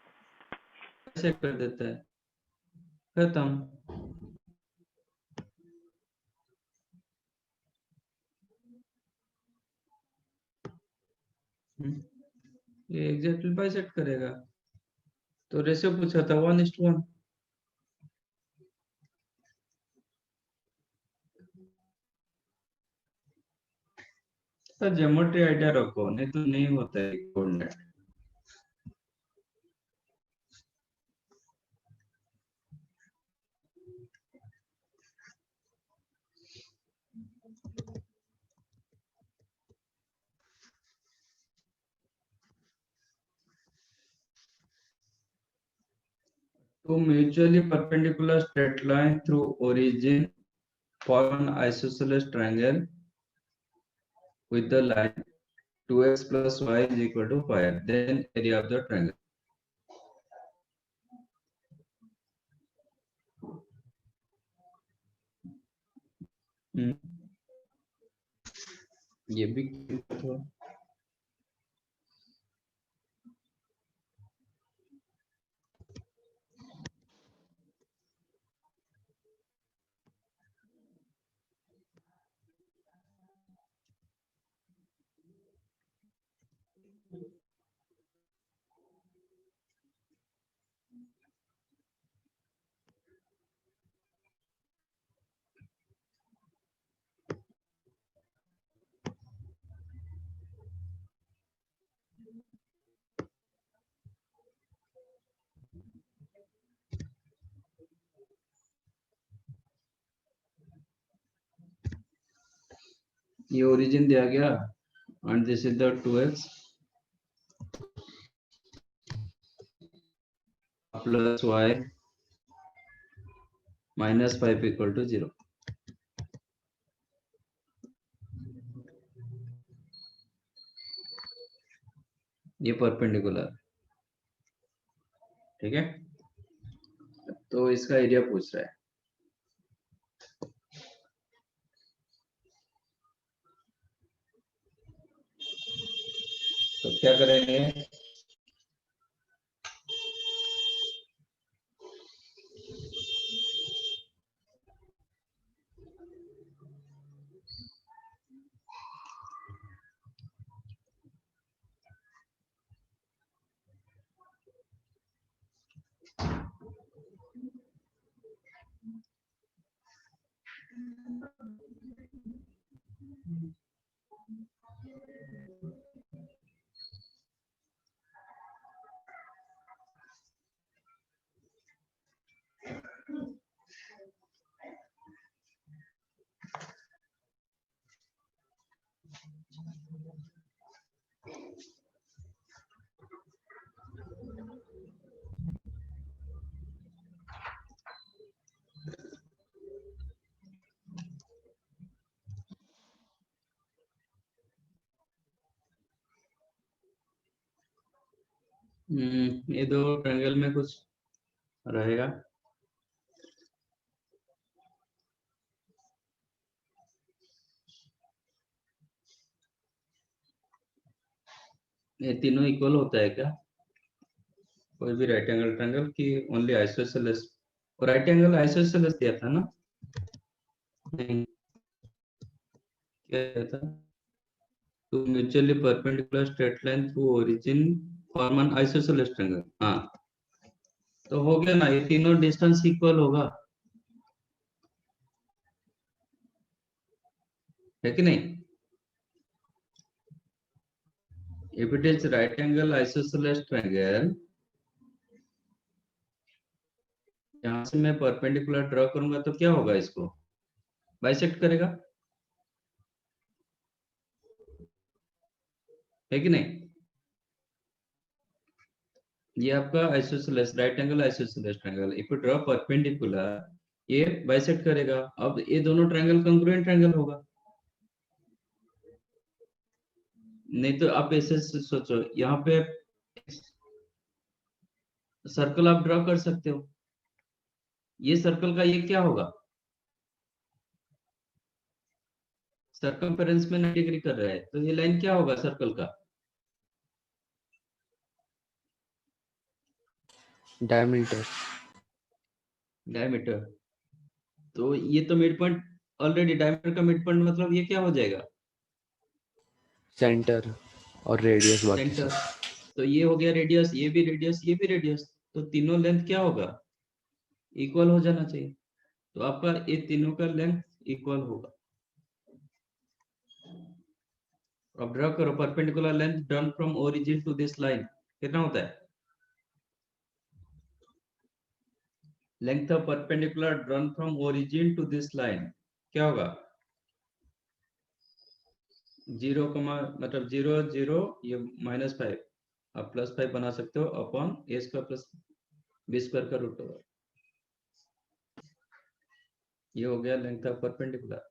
सेट कर देता है, खत्म। ये एग्जैक्टली बाइसेक्ट करेगा। तो रेशियो पूछा था 1:1। सर ज्योमेट्री आइडिया रखो, नहीं तो नहीं होता है coordinate. To mutually perpendicular straight line through origin for an isosceles triangle with the line 2x plus y is equal to 5, then area of the triangle. ये भी तो ये ओरिजिन दिया गया and this is the 2x plus y minus 5 equal to 0। ये परपेंडिकुलर, ठीक है। तो इसका एरिया पूछ रहा है। तो क्या करेंगे? ये दो ट्रायंगल में कुछ रहेगा। ये तीनों इक्वल होता है क्या? कोई भी राइट एंगल ट्रायंगल की ओनली आइसोसेलेस, और राइट एंगल आइसोसेलेस दिया था ना? नहीं, क्या दिया था? Two mutually perpendicular straight line through origin form an isosceles triangle. हाँ, तो हो गया ना, ये तीनों डिस्टेंस इक्वल होगा, है कि नहीं? If it is right angle isosceles triangle, यहाँ से मैं परपेंडिकुलर ड्रॉ करूंगा तो क्या होगा? इसको बाइसेक्ट करेगा, है कि नहीं? ये आपका isosceles right angle isosceles triangle, if you draw perpendicular, ये बाइसेक्ट करेगा। अब ये दोनों ट्रायंगल कंग्रुएंट ट्रायंगल होगा। नहीं तो आप ऐसे सोचो, यहाँ पे सर्कल आप ड्रॉ कर सकते हो, ये सर्कल का ये क्या होगा? सर्कमफेरेंस में 90 डिग्री कर रहा है, तो ये लाइन क्या होगा सर्कल का? डायमीटर। डायमीटर। तो ये तो मिड पॉइंट ऑलरेडी, डायमीटर का मिड पॉइंट मतलब ये क्या हो जाएगा? सेंटर और रेडियस बाकी सेंटर। सब। तो ये हो गया रेडियस, ये भी रेडियस, ये भी रेडियस, तो तीनों लेंथ क्या होगा? इक्वल हो जाना चाहिए। तो आपका ये तीनों का लेंथ इक्वल होगा। अब ड्रॉ करो perpendicular length done from origin to this line, कितना होता है? Length of perpendicular drawn from origin to this line क्या होगा? 0, मतलब 0 0, ये -5, आप +5 बना सकते हो upon a square plus b square का रूट ओवर। ये हो गया लेंथ ऑफ परपेंडिकुलर।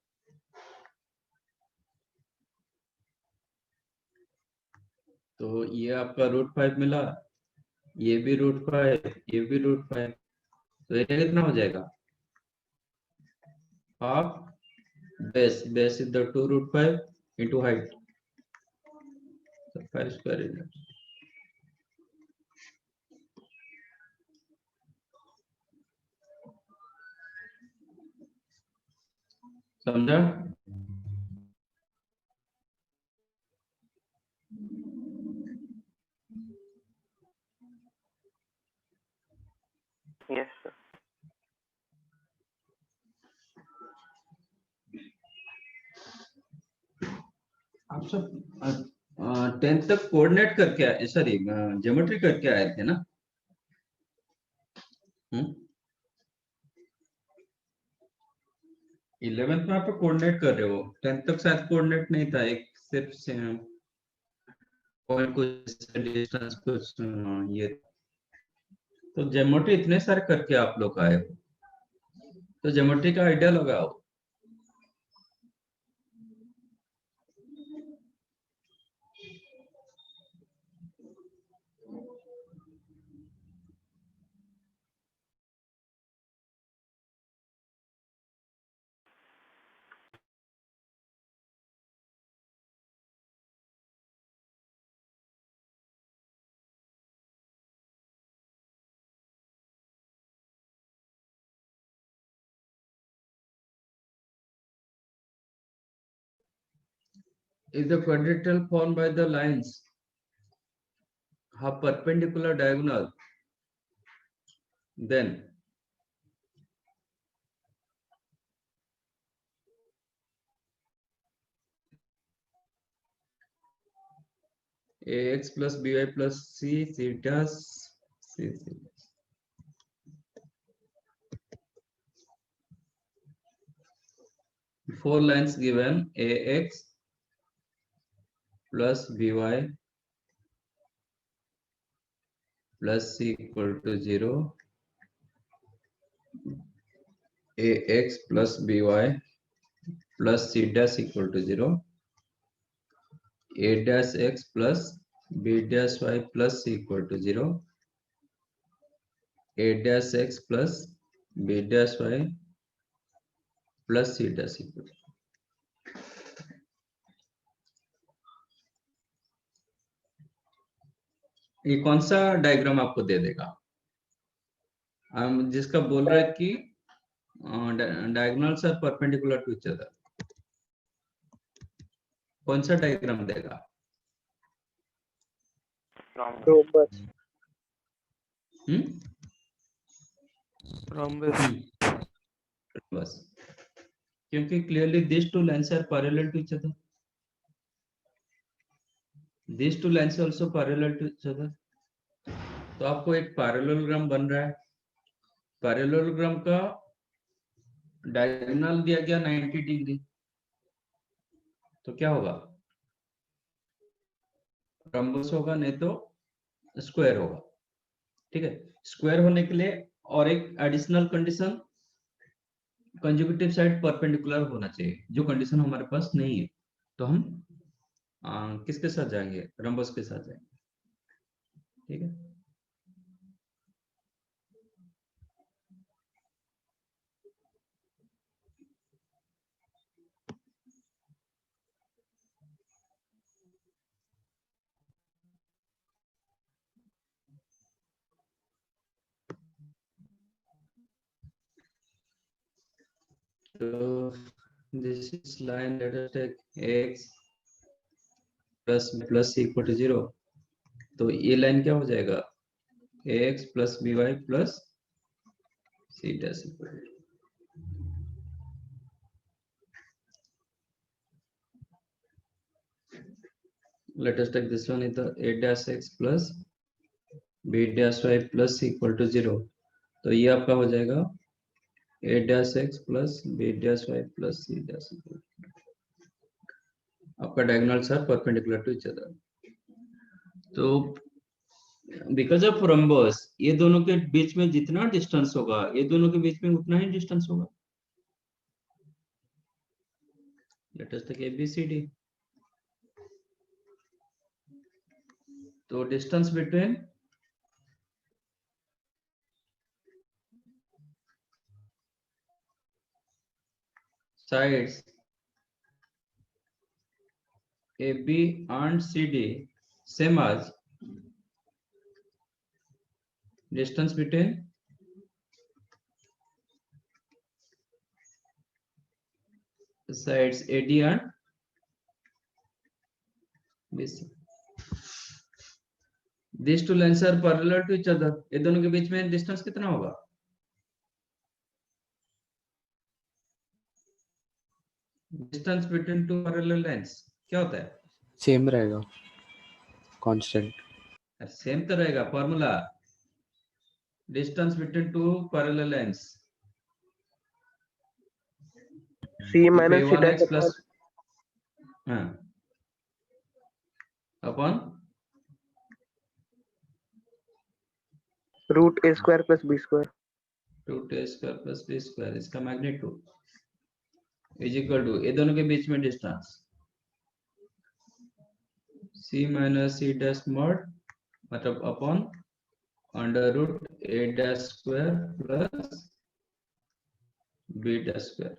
तो ये आपका √5 मिला, ये भी √5, ये भी √5, तो ये कितना हो जाएगा? Half base is the 2√5 into height, so 5 square is it? समझा? Yes, sir. आप सब 10th तक कोऑर्डिनेट करके आए, सॉरी ज्योमेट्री करके आए थे ना? 11th में आप कोऑर्डिनेट कर रहे हो, 10th तक शायद कोऑर्डिनेट नहीं था, एक सिर्फ पॉइंट कुछ डिस्टेंस कुछ ये। तो ज्योमेट्री इतने सारे करके आप लोग आए हो, तो ज्योमेट्री का आइडिया लगाओ। If the quadrilateral formed by the lines have perpendicular diagonal, then ax plus by plus c theta c theta. Four lines given, ax plus by plus c equal to 0, ax plus by plus c dash equal to 0, a dash x plus b dash y plus c equal to 0, a dash x plus b dash y plus c dash equal to 0. ये कौन सा डायग्राम आपको दे देगा? हम जिसका बोल रहे हैं कि diagonals are perpendicular to each other, कौन सा डायग्राम देगा? rhombus. बस, क्योंकि clearly this two lines are parallel to each other, this two lines also parallel to each other, तो आपको एक पैरेललोग्राम बन रहा है। पैरेललोग्राम का डायगोनल दिया गया 90 डिग्री, तो क्या होगा? रंबस होगा, नहीं तो स्क्वायर होगा। ठीक है, स्क्वायर होने के लिए और एक additional condition, conjugative side perpendicular होना चाहिए, जो कंडीशन हमारे पास नहीं है, तो हम किसके साथ जाएंगे? रंबस के साथ जाएंगे। ठीक है, तो this is line, let us take x plus c equal to 0, तो ये लाइन क्या हो जाएगा? ax plus by plus c dash equal to 0. Let us take this one, is the a dash x plus b dash y plus c equal to 0, तो ये आपका हो जाएगा a dash x plus b dash y plus c dash equal to 0. आपका diagonals are perpendicular to each other, तो बिकॉज ऑफ रंबस ये दोनों के बीच में जितना डिस्टेंस होगा, ये दोनों के बीच में उतना ही डिस्टेंस होगा। लेट अस टेक ABCD, तो distance between sides AB and CD same as distance between sides AD and BC. These two lines are parallel to each other. ये दोनों के बीच में डिस्टेंस कितना होगा? Distance between two parallel lines क्या होता है? सेम रहेगा, कांस्टेंट। सेम तो रहेगा formula, distance between two parallel lines c minus c dash plus upon root a square plus b square. Root A square plus B square, इसका मैग्नीट्यूड इज इक्वल टू ये दोनों के बीच में distance c minus c dash mod, मतलब upon under root a dash square plus b dash square.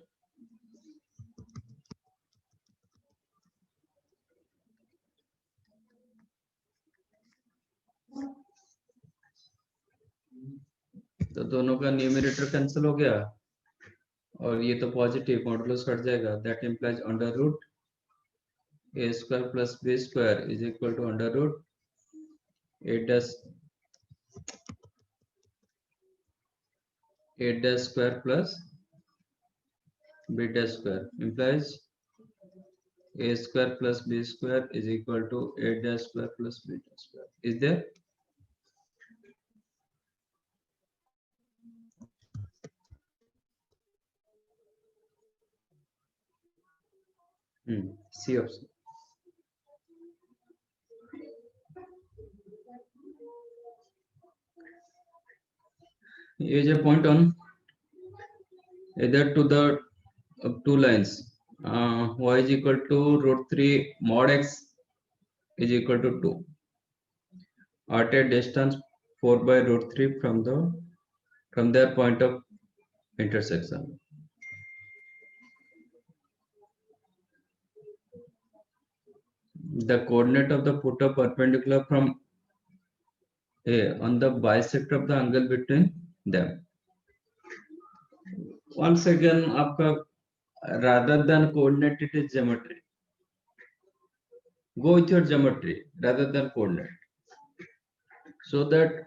तो दोनों का न्यूमरेटर कैंसिल हो गया और ये तो पॉजिटिव मॉडुलस हट जाएगा, that implies under root a square plus b square is equal to under root a dash square plus b dash square, implies a square plus b square is equal to a dash square plus b dash square. Is there? C option. Here is a point on either to the two lines. Y is equal to root 3 mod x is equal to 2 at a distance 4 by root 3 from their point of intersection. The coordinate of the put a perpendicular from A on the bisect of the angle between them. Once again, आपका rather than coordinate, it is geometry. Go with your geometry rather than coordinate, so that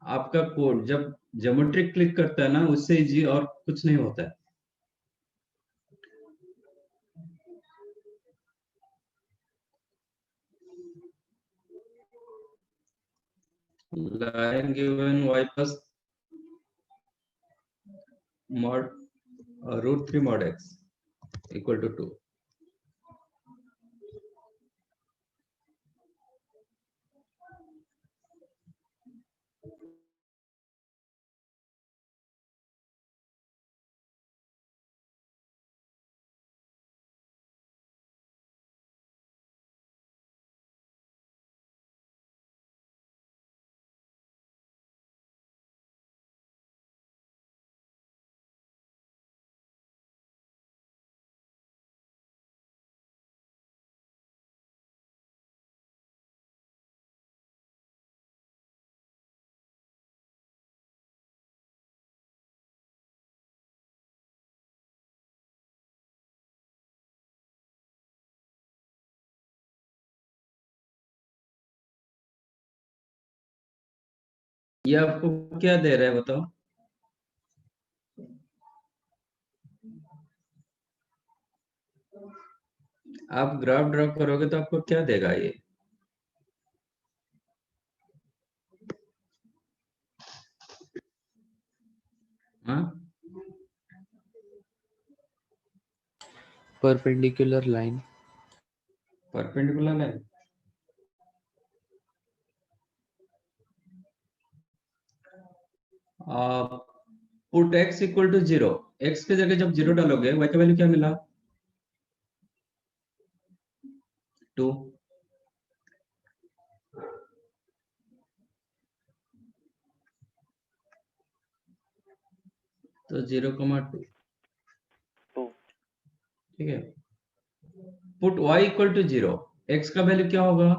आपका कोड जब ज्योमेट्री क्लिक करता है ना, उससे इजी और कुछ नहीं होता है. Line given y plus mod root 3 mod x equal to 2. ये आपको क्या दे रहा है बताओ? आप ग्राफ ड्रॉ करोगे तो आपको क्या देगा ये? हाँ, perpendicular line. Perpendicular line. Put x equal to 0. x की जगह जब 0 डालोगे y का वैल्यू क्या मिला? 2. तो 0,2. ठीक है. Put y equal to 0. x का वैल्यू क्या होगा?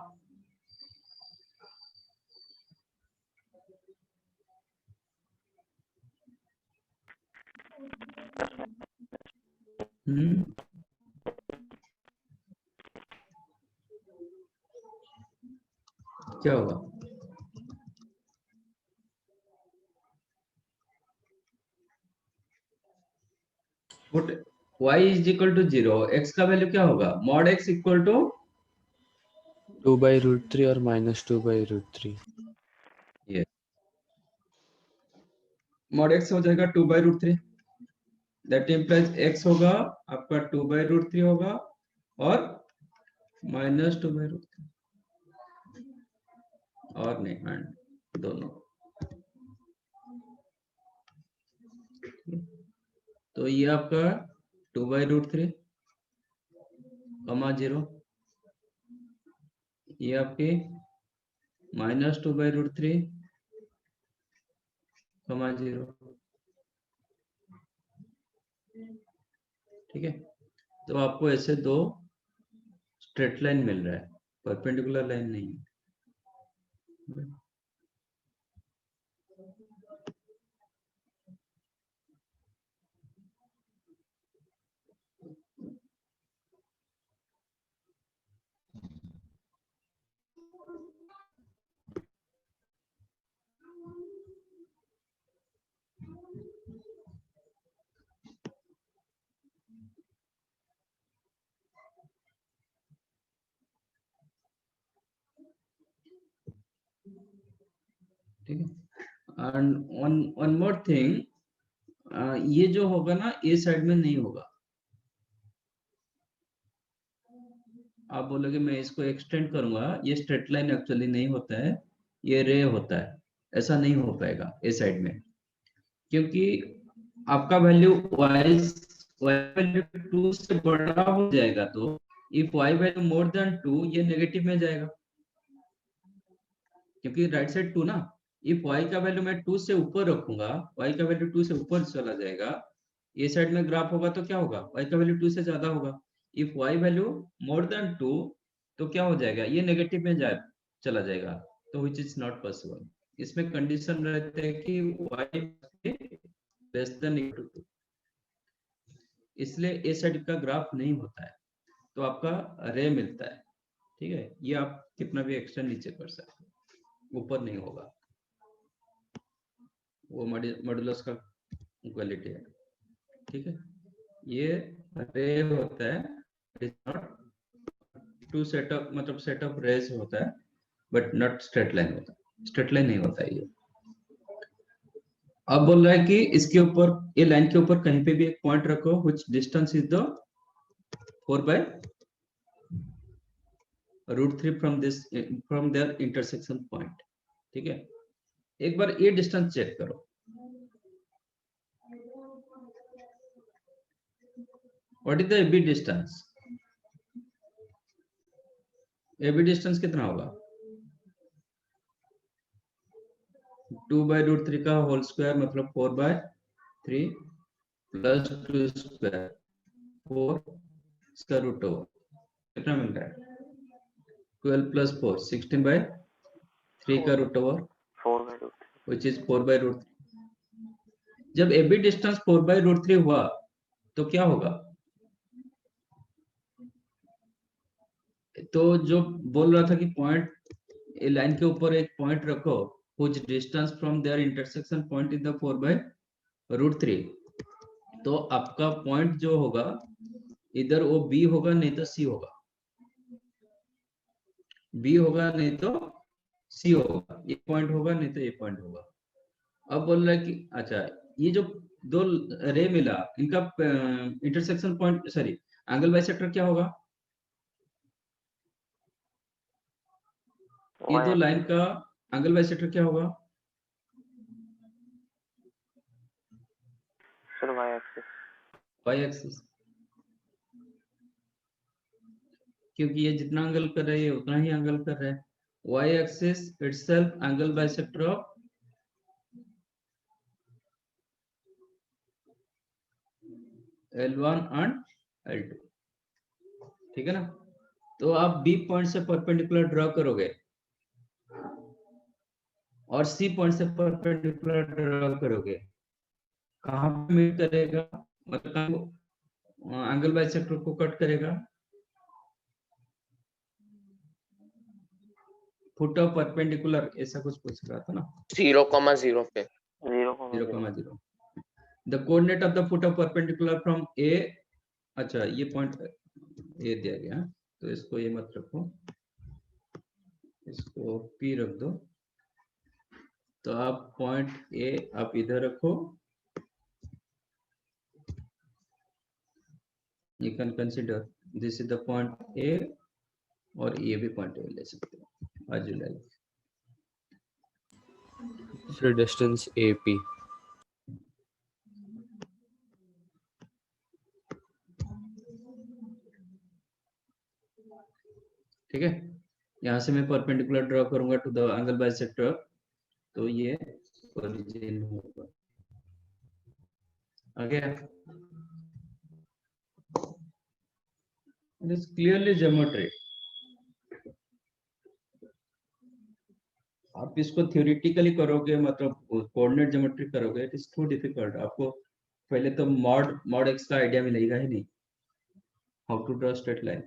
क्या होगा? Put y is equal to 0. x का वैल्यू क्या होगा? Mod x equal to 2 by root 3 or minus 2 by root 3. Mod x हो जाएगा 2 by root 3. That implies x होगा आपका 2 by root 3 होगा और माइनस 2 by root 3 और नहीं एंड दोनों. तो ये आपका 2 by root 3 कमा 0. ये आपके माइनस 2 by root 3 कमा 0. ठीक है. तो आपको ऐसे दो स्ट्रेट लाइन मिल रहा है, परपेंडिकुलर लाइन नहीं है. ठीक है। एंड वन मोर थिंग, ये जो होगा ना ए साइड में नहीं होगा। आप बोलोगे मैं इसको एक्सटेंड करूंगा, ये स्ट्रेट लाइन एक्चुअली नहीं होता है, ये रे होता है, ऐसा नहीं हो पाएगा ए साइड में, क्योंकि आपका वैल्यू y वैल्यू 2 से बड़ा हो जाएगा तो if y value more than 2 ये नेगेटिव में जाएगा, क्योंकि राइट साइड 2 ना। इफ y का वैल्यू मैं 2 से ऊपर रखूंगा, y का वैल्यू 2 से ऊपर चला जाएगा, ये साइड में ग्राफ होगा तो क्या होगा, y का वैल्यू 2 से ज्यादा होगा। If y value more than 2 तो क्या हो जाएगा, ये नेगेटिव में चला जाएगा, तो विच इज नॉट पॉसिबल। इसमें कंडीशन रहते हैं कि y less than equal to 2, इसलिए ए साइड का ग्राफ नहीं होता है, तो आपका रे मिलता है। ठीक है, ये आप कितना भी एक्स्ट्रा नीचे कर सकते हो, ऊपर नहीं होगा, वो मॉड्यूलस का इक्वालिटी है। ठीक है, ये रे होता है, टू सेटअप मतलब सेटअप रेस होता है, बट नॉट स्ट्रेट लाइन होता है, स्ट्रेट लाइन नहीं होता है ये। अब बोल रहा है कि इसके ऊपर, ये लाइन के ऊपर कहीं पे भी एक पॉइंट रखो which distance is the 4/√3 from there intersection point. ठीक है, एक बार ये डिस्टेंस चेक करो, what is the AB distance. AB distance कितना होगा, 2/√3 का होल स्क्वायर मतलब 4/3 plus 2 square 4 square root over, कितना मिल रहा है 12 प्लस 4 16/3 का रूट ओवर 4/2 विच इज 4/√3। जब एबी डिस्टेंस 4/√3 हुआ तो क्या होगा, तो जो बोल रहा था कि पॉइंट लाइन के ऊपर एक पॉइंट रखो कुछ distance from there intersection point in the 4/√3, तो आपका पॉइंट जो होगा इधर वो बी होगा नहीं तो सी होगा, बी होगा नहीं तो सी होगा, ये पॉइंट होगा नहीं तो ये पॉइंट होगा। अब बोल रहा है कि अच्छा ये जो दो रे मिला इनका intersection point sorry angle bisector क्या होगा, ये दो लाइन का एंगल बाइसेक्टर क्या होगा, sir y axis y axis, क्योंकि ये जितना एंगल कर रहा है ये उतना ही एंगल कर रहा है। y axis itself angle bisector of L1 and L2। ठीक है ना, तो आप B पॉइंट से परपेंडिकुलर ड्रॉ करोगे और C पॉइंट से परपेंडिकुलर ड्रॉ करोगे, कहाँ पे मीट करेगा, मतलब एंगल बाइसेक्टर को कट करेगा, फुट ऑफ परपेंडिकुलर ऐसा कुछ पूछ रहा था ना, 0,0 पे 0,0। The coordinate of the foot of perpendicular from A, अच्छा ये पॉइंट ये दिया गया है, तो इसको ये मत रखो, इसको P रख दो, तो आप पॉइंट ए आप इधर रखो, you can consider this is the point A और ये भी पॉइंट ए ले सकते हो as you like। फिर डिस्टेंस AP। ठीक है, यहाँ से मैं परपेंडिकुलर ड्रॉ करूंगा टू द एंगल बाइसेक्टर, तो ये ओरिजिन होगा। आगे it is clearly geometry। आप इसको थ्योरेटिकली करोगे मतलब कोऑर्डिनेट ज्योमेट्री करोगे, इट इज टू डिफिकल्ट। आपको पहले तो मॉड एक्स का आइडिया मिलेगा ही नहीं, how to draw straight line.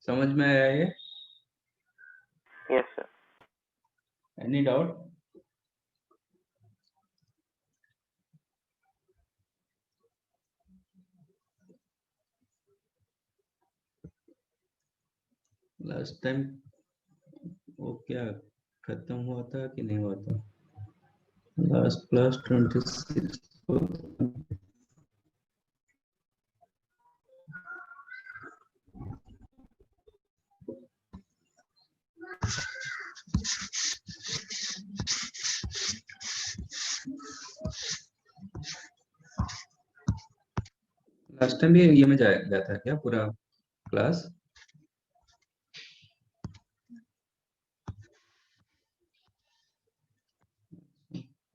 समझ में आया ये? Yes, sir. Any doubt? Last time वो क्या खत्म हुआ था कि नहीं हुआ था? लास्ट क्लास 26 को लास्ट टाइम भी ये में गया था क्या पूरा क्लास?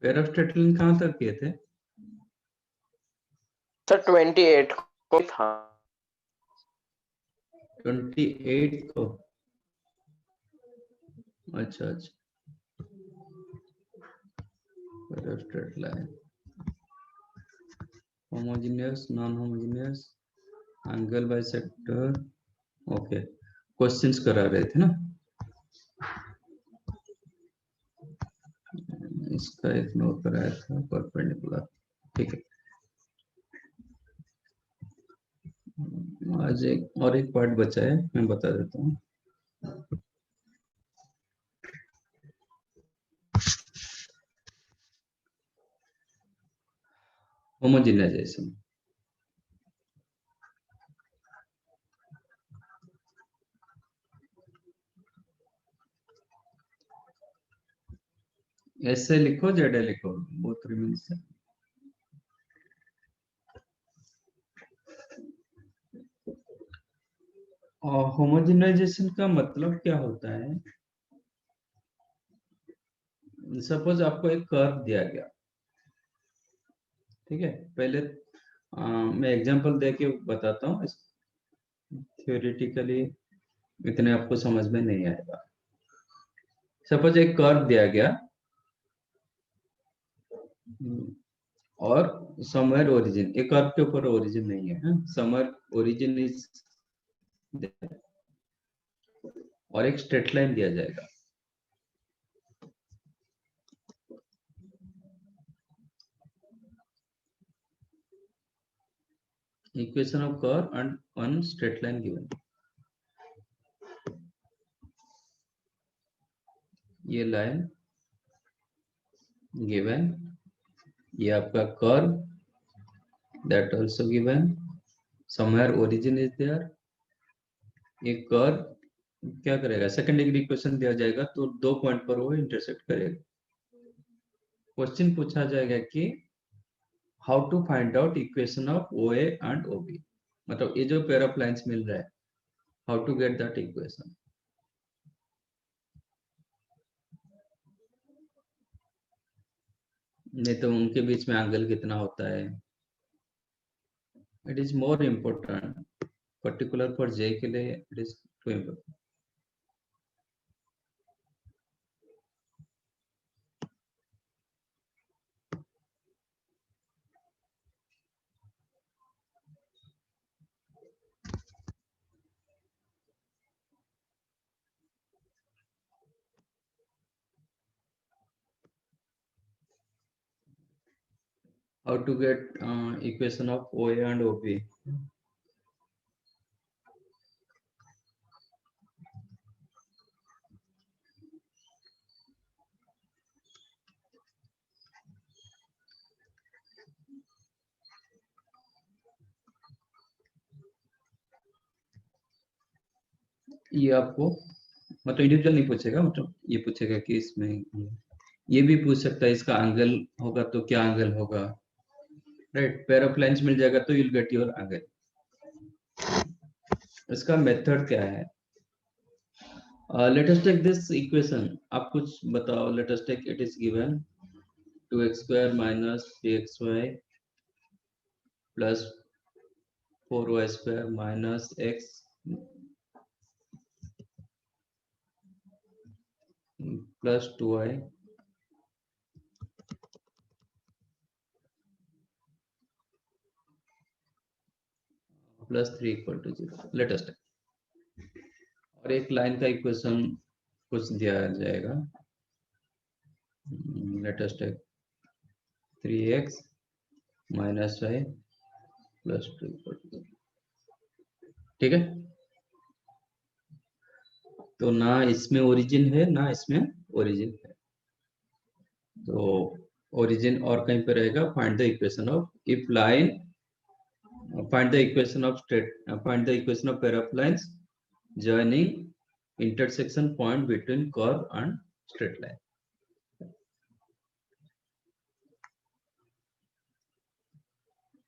पेयर ऑफ स्टेटमेंट कहाँ तक किए थे? सर 28 को था। 28 को? अच्छा अच्छा, pair of straight line, homogeneous, non homogeneous, angle bisector, okay, questions करा रहे थे ना? इसका एक नोट कराया था, परपेंडिकुलर, ठीक है। आज एक पार्ट बचा है, मैं बता देता हूँ। होमोजेनाइजेशन, ऐसे लिखो जेड लिखो, बोथ रिमीन्स। और होमोजेनाइजेशन का मतलब क्या होता है? सपोज आपको एक कर्व दिया गया, ठीक है, पहले मैं एग्जांपल देके बताता हूँ, थ्योरेटिकली इतने आपको समझ में नहीं आएगा। सपोज एक कर्व दिया गया और समवेयर ओरिजिन, एक कर्व के ऊपर ओरिजिन नहीं है, समवेयर ओरिजिन इज, और एक स्ट्रेट लाइन दिया जाएगा। Equation of curve and one straight line given, ये लाइन गिवन, ये आपका curve that also given, somewhere origin is there. ये कर्व क्या करेगा, सेकंड डिग्री इक्वेशन दिया जाएगा तो दो पॉइंट पर वो इंटरसेक्ट करेगा। क्वेश्चन पूछा जाएगा कि how to find out equation of OA and OB, मतलब ये जो पेयर ऑफ लाइंस मिल रहा है, how to get that equation. नहीं तो उनके बीच में एंगल कितना होता है, it is more important, particular for J के लिए it is to important. How to get equation of OA and OB? ये आपको मतलब इंडिविजुअल नहीं पूछेगा, मतलब ये पूछेगा कि इसमें ये भी पूछ सकता है, इसका एंगल होगा तो क्या एंगल होगा, राइट? पेयर ऑफ लाइंस मिल जाएगा तो you will get your angle. इसका मेथड क्या है? Let us take this equation, आप कुछ बताओ। Let us take it is given 2x² minus 3xy plus 4y² minus x plus 2y plus 3 equal to 0. Let us take. और एक लाइन का इक्वेशन कुछ दिया जाएगा, let us take 3x minus y plus 2, ठीक है। तो ना इसमें ओरिजिन है ना इसमें ओरिजिन है, तो ओरिजिन और कहीं पे रहेगा। Find the equation of if line, find the equation of pair of lines joining intersection point between curve and straight line.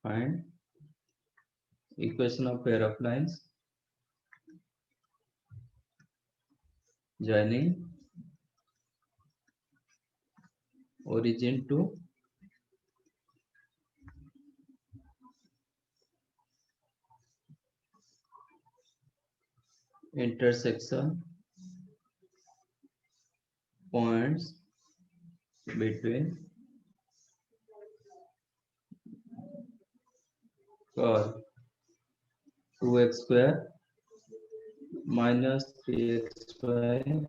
Find equation of pair of lines joining origin to intersection points between curve 2x square minus 3xy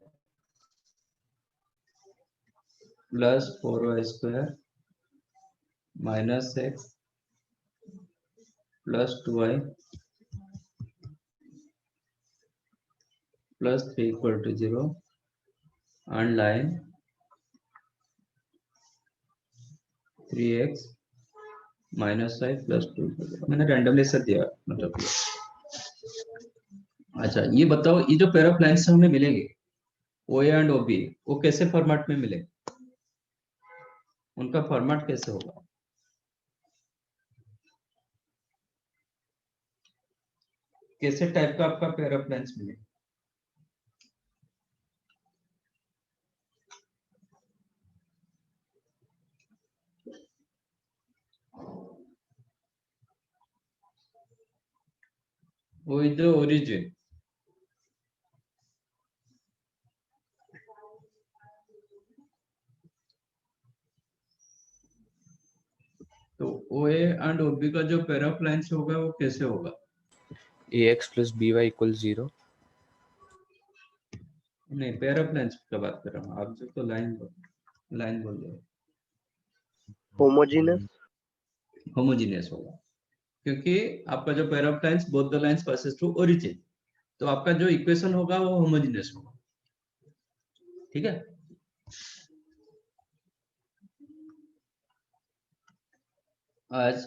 plus 4y square minus x plus 2y plus 3 equal to 0 and line 3x minus y plus 2 equal to 0. मैंने रैंडमली से दिया मतलब। अच्छा ये बताओ, ये जो पेयर ऑफ लाइंस हमें मिलेंगे OA एंड OB, वो कैसे फॉर्मेट में मिले, उनका फॉर्मेट कैसे होगा? कैसे टाइप का आपका पेयर ऑफ लाइंस मिले? with the origin, तो OA एंड OB का जो पेयर ऑफ लाइंस होगा वो कैसे होगा? ax plus by equals 0. नहीं, पेयर ऑफ लाइंस का बात कर रहा हूँ, आप जो तो लाइन बोल रहे हो। होमोजेनियस होगा, क्योंकि आपका जो pair of lines both the lines passes through origin, तो आपका जो इक्वेशन होगा वो होमोजेनियस होगा, ठीक है। आज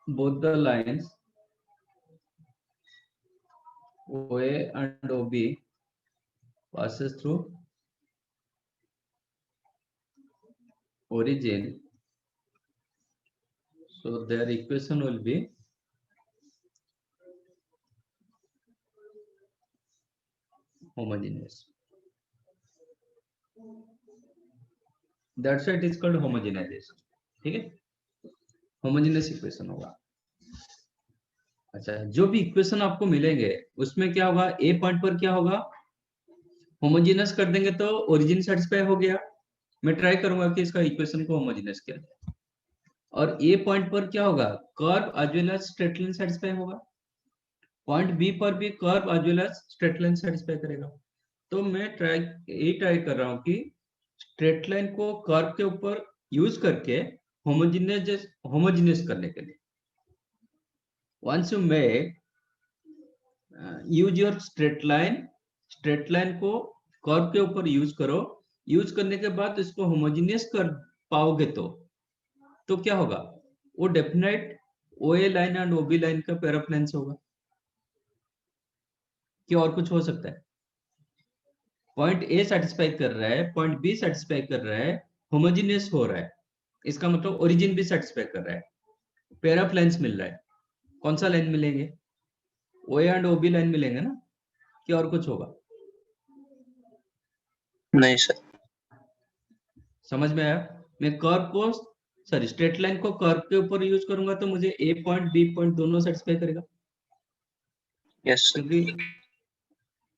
both the lines OA and OB passes through origin, so their equation will be homogeneous. That's why it is called homogenization, ठीक है, homogeneous equation होगा। अच्छा, जो भी इक्वेशन आपको मिलेंगे उसमें क्या होगा, ए पॉइंट पर क्या होगा, होमोजेनियस कर देंगे तो ओरिजिन सेटिस्फाई हो गया। मैं ट्राई करूंगा कि इसका इक्वेशन को होमोजेनियस किया जाए। और ए पॉइंट पर क्या होगा, curve as well as straight line satisfy होगा। पॉइंट बी पर भी curve as well as straight line satisfy करेगा। तो मैं ट्राई कर रहा हूं कि स्ट्रेट लाइन को कर्व के ऊपर यूज करके होमोजेनियस करने के लिए, once you make use your straight line को कर्व के ऊपर यूज करो। यूज करने के बाद इसको होमोजेनियस कर पाओगे तो क्या होगा, वो definite OA line and OB line का पेयर ऑफ लाइंस होगा। क्या और कुछ हो सकता है? पॉइंट A सेटिस्फाई कर रहा है, पॉइंट B सेटिस्फाई कर रहा है, होमोजेनियस हो रहा है, इसका मतलब ओरिजिन भी सेटिस्फाई कर रहा है, पेयर ऑफ लाइंस मिल रहा है। कौन सा लाइन मिलेंगे, OA एंड OB लाइन मिलेंगे ना, क्या और कुछ होगा? नहीं सर। समझ में आया? मैं कर्व को स्ट्रेट लाइन को कर्व के ऊपर यूज करूंगा तो मुझे A पॉइंट B पॉइंट दोनों सेटिस्फाई करेगा। यस क्योंकि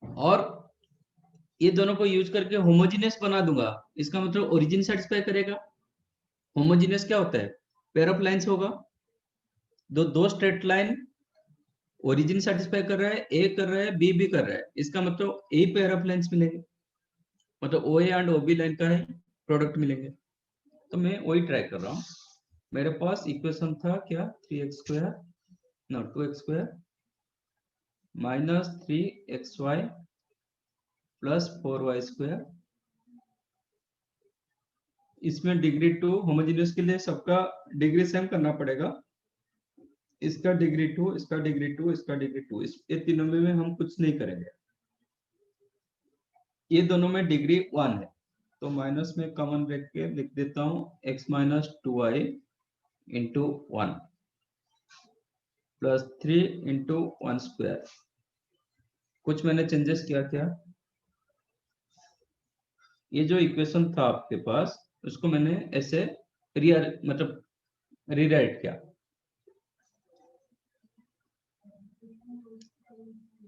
और ये दोनों को यूज करके होमोजेनियस बना दूंगा, इसका मतलब ओरिजिन सेटिस्फाई करेगा। होमोजेनियस क्या होता है, पेयर ऑफ लाइंस होगा, दो स्ट्रेट लाइन ओरिजिन सेटिस्फाई कर रहा है, ए कर रहा है, बी भी कर रहा है, इसका मतलब ए पेयर ऑफ लाइंस मिलेंगे, मतलब O and O B line का है प्रोडक्ट मिलेंगे। तो मैं वही ट्राई कर रहा हूँ। मेरे पास इक्वेशन था क्या, 3x² no 2x² minus 3xy plus 4y²। इसमें डिग्री 2 होमोजेनियस के लिए सबका डिग्री सेम करना पड़ेगा, इसका डिग्री 2, इसका डिग्री 2, इसका डिग्री 2, ये तीनों में हम कुछ नहीं करेंगे। ये दोनों में डिग्री 1 है, तो माइनस में कॉमन रख के लिख देता हूँ x minus 2y into 1 plus 3 into 1²। कुछ मैंने चेंजेस किया क्या, ये जो इक्वेशन था आपके पास उसको मैंने ऐसे मतलब रीराइट किया।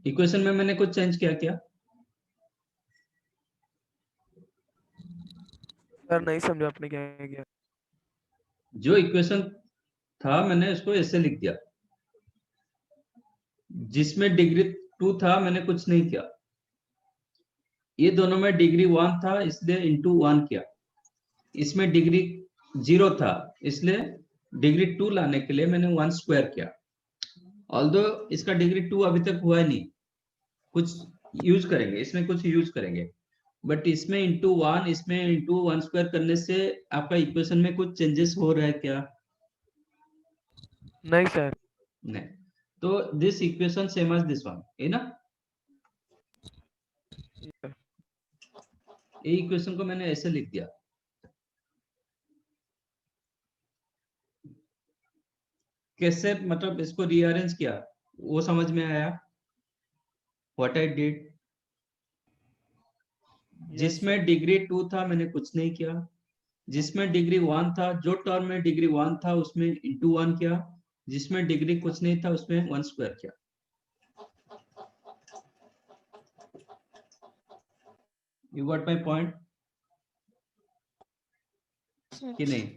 इक्वेशन में मैंने कुछ चेंज किया क्या, सर नहीं समझा आपने क्या किया। जो इक्वेशन था मैंने उसको ऐसे लिख दिया, जिसमें डिग्री 2 था मैंने कुछ नहीं किया। ये दोनों में डिग्री 1 था इसलिए इंटू 1 किया, इसमें डिग्री 0 था इसलिए डिग्री 2 लाने के लिए मैंने 1² किया। ऑल्दो इसका डिग्री 2 अभी तक हुआ ही नहीं, कुछ यूज करेंगे, इसमें कुछ यूज करेंगे, बट इसमें इंटू 1, इसमें इंटू 1² करने से आपका इक्वेशन में कुछ चेंजेस हो रहा है क्या, नहीं सर। नहीं। तो this equation same as this one है ना, ये इक्वेशन को मैंने ऐसे लिख दिया। कैसे मतलब इसको रीअरेंज किया वो समझ में आया, व्हाट आई डिड। जिसमें डिग्री 2 था मैंने कुछ नहीं किया, जिसमें डिग्री 1 था, जो टर्म में डिग्री 1 था उसमें इंटू 1 किया, जिसमें डिग्री कुछ नहीं था उसमें 1² किया। यू गॉट माय पॉइंट कि नहीं?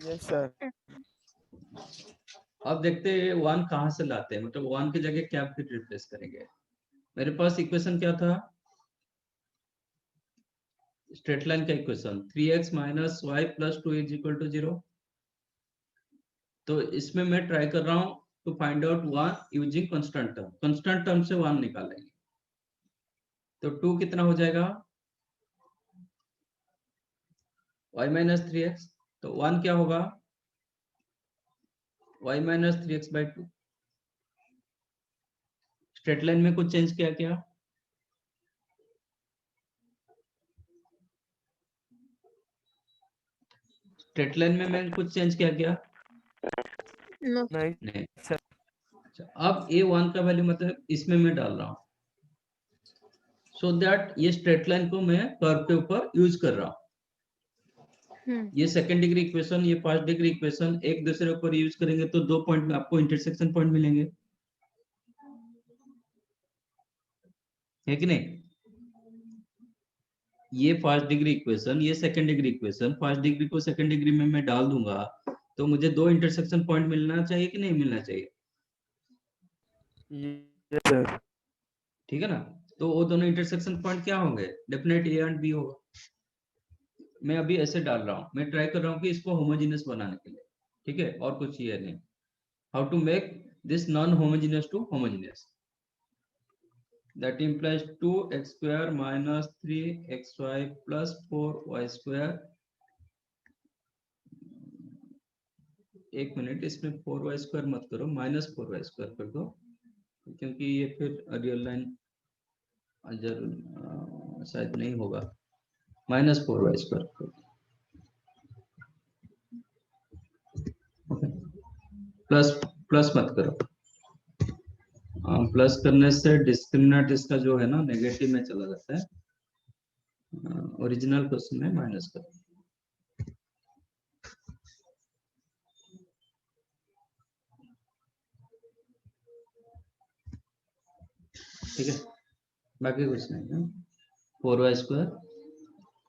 Yes sir. अब देखते हैं 1 कहां से लाते हैं, मतलब 1 की जगह क्या फिर रिप्लेस करेंगे। मेरे पास इक्वेशन क्या था, स्ट्रेट लाइन का equation 3x minus y plus 2 is equal to 0। तो इसमें मैं ट्राई कर रहा हूं to find out 1 using constant term, constant term से 1 निकालेंगे। तो 2 कितना हो जाएगा, y माइनस 3x, तो 1 क्या होगा, y minus 3x/2। Straight line में कुछ चेंज किया क्या, स्ट्रेट लाइन में मैं कुछ चेंज किया क्या, नहीं नहीं। सर। अच्छा, अब a1 का वैल्यू मतलब इसमें मैं डाल रहा हूं, सो दैट ये स्ट्रेट लाइन को मैं कर्व के ऊपर यूज कर रहा हूं। ये सेकंड डिग्री इक्वेशन, ये फर्स्ट डिग्री इक्वेशन एक दूसरे ऊपर यूज करेंगे तो 2 पॉइंट में आपको इंटरसेक्शन पॉइंट मिलेंगे, है कि नहीं। ये फर्स्ट डिग्री इक्वेशन, ये second degree equation, first degree को सेकंड डिग्री में मैं डाल दूंगा तो मुझे 2 इंटरसेक्शन पॉइंट मिलना चाहिए कि नहीं मिलना चाहिए, यस सर। ठीक है ना। तो वो दोनों इंटरसेक्शन पॉइंट क्या होंगे, डेफिनेट ए एंड बी होगा। मैं अभी ऐसे डाल रहा हूँ, मैं ट्राई कर रहा हूँ कि इसको होमोजेनियस बनाने के लिए, ठीक है, और कुछ ये नहीं। How to make this non homogeneous to homogeneous, that implies 2x² minus 3xy plus 4y²। एक मिनट, इसमें 4y² मत करो, माइनस 4y² कर दो, क्योंकि ये फिर रियल लाइन शायद नहीं होगा। माइनस 4y² करो, प्लस प्लस मत करो, प्लस करने से डिस्क्रिमिनेंट इसका जो है ना नेगेटिव में चला जाता है। ओरिजिनल क्वेश्चन में माइनस करो, ठीक है, बाकी कुछ नहीं है। 4y²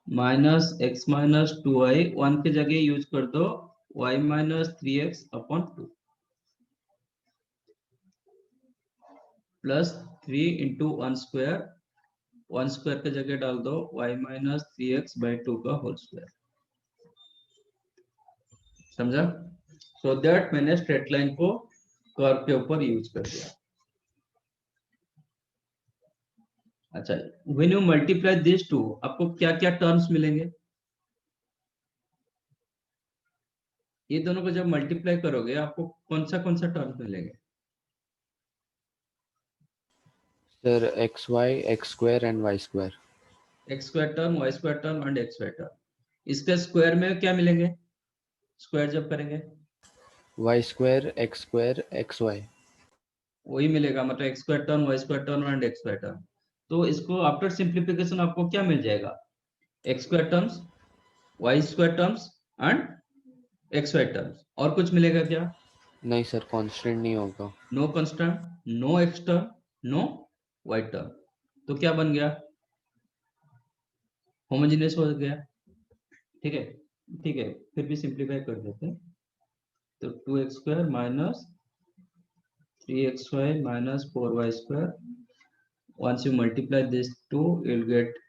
minus x minus 2y, 1 की जगह यूज कर दो y minus 3x upon 2। Plus 3 into 1 square, 1 square की जगह डाल दो y माइनस 3x/2 का होल स्क्वायर। समझा? सो दैट मैंने स्ट्रेट लाइन को कर्व के ऊपर यूज कर दिया। अच्छा, when you multiply this two, आपको क्या क्या टर्म्स मिलेंगे? ये दोनों को जब मल्टीप्लाई करोगे आपको कौन सा टर्म मिलेंगे? Sir x y, x square and y square. X square term, y square term and x square term. इसके स्क्वायर में क्या मिलेंगे? स्क्वायर जब करेंगे वाई स्क्वायर, एक्स वाई। वही मिलेगा, मतलब x square term, y square term and x square term. तो इसको आफ्टर सिंप्लीफिकेशन आपको क्या मिल जाएगा? X square terms, y square terms and x y terms. और कुछ मिलेगा क्या? नहीं सर, कांस्टेंट नहीं होगा। No constant, no x term, no y term. तो क्या बन गया? होमोजेनियस हो गया। ठीक है, ठीक है, फिर भी सिंप्लीफाई कर देते हैं। तो 2x square minus 3xy minus 4y square. Once you multiply these two, you'll get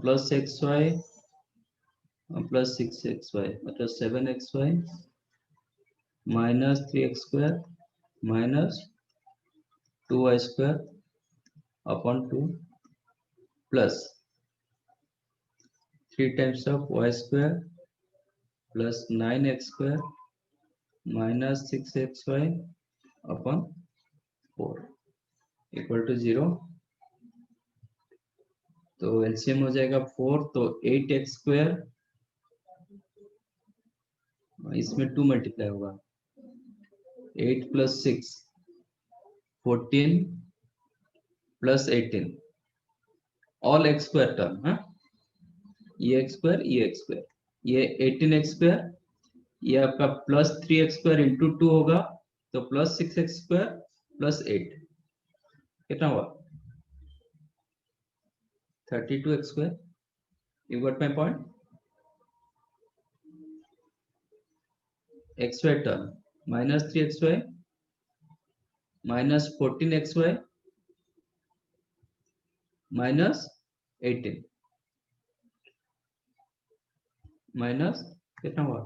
plus xy plus 6xy, मतलब 7xy minus 3x square minus 2y square upon 2 plus 3 times of y square plus 9x square minus 6xy upon 4 equal to 0। तो एलसीएम हो जाएगा 4, तो 8x स्क्वायर, इसमें 2 मल्टीप्लाई होगा, 8 plus 6 14 plus 18 all x square term. हाँ, ये एक्स स्क्वायर, ये एक्स स्क्वायर, ये 18x स्क्वायर, ये आपका प्लस 3x स्क्वायर इंटू 2 होगा, तो प्लस 6x स्क्वायर प्लस 8 कितना हुआ? 32x square. You got my point? X y term minus 3xy minus 14xy minus 18 minus कितना हुआ?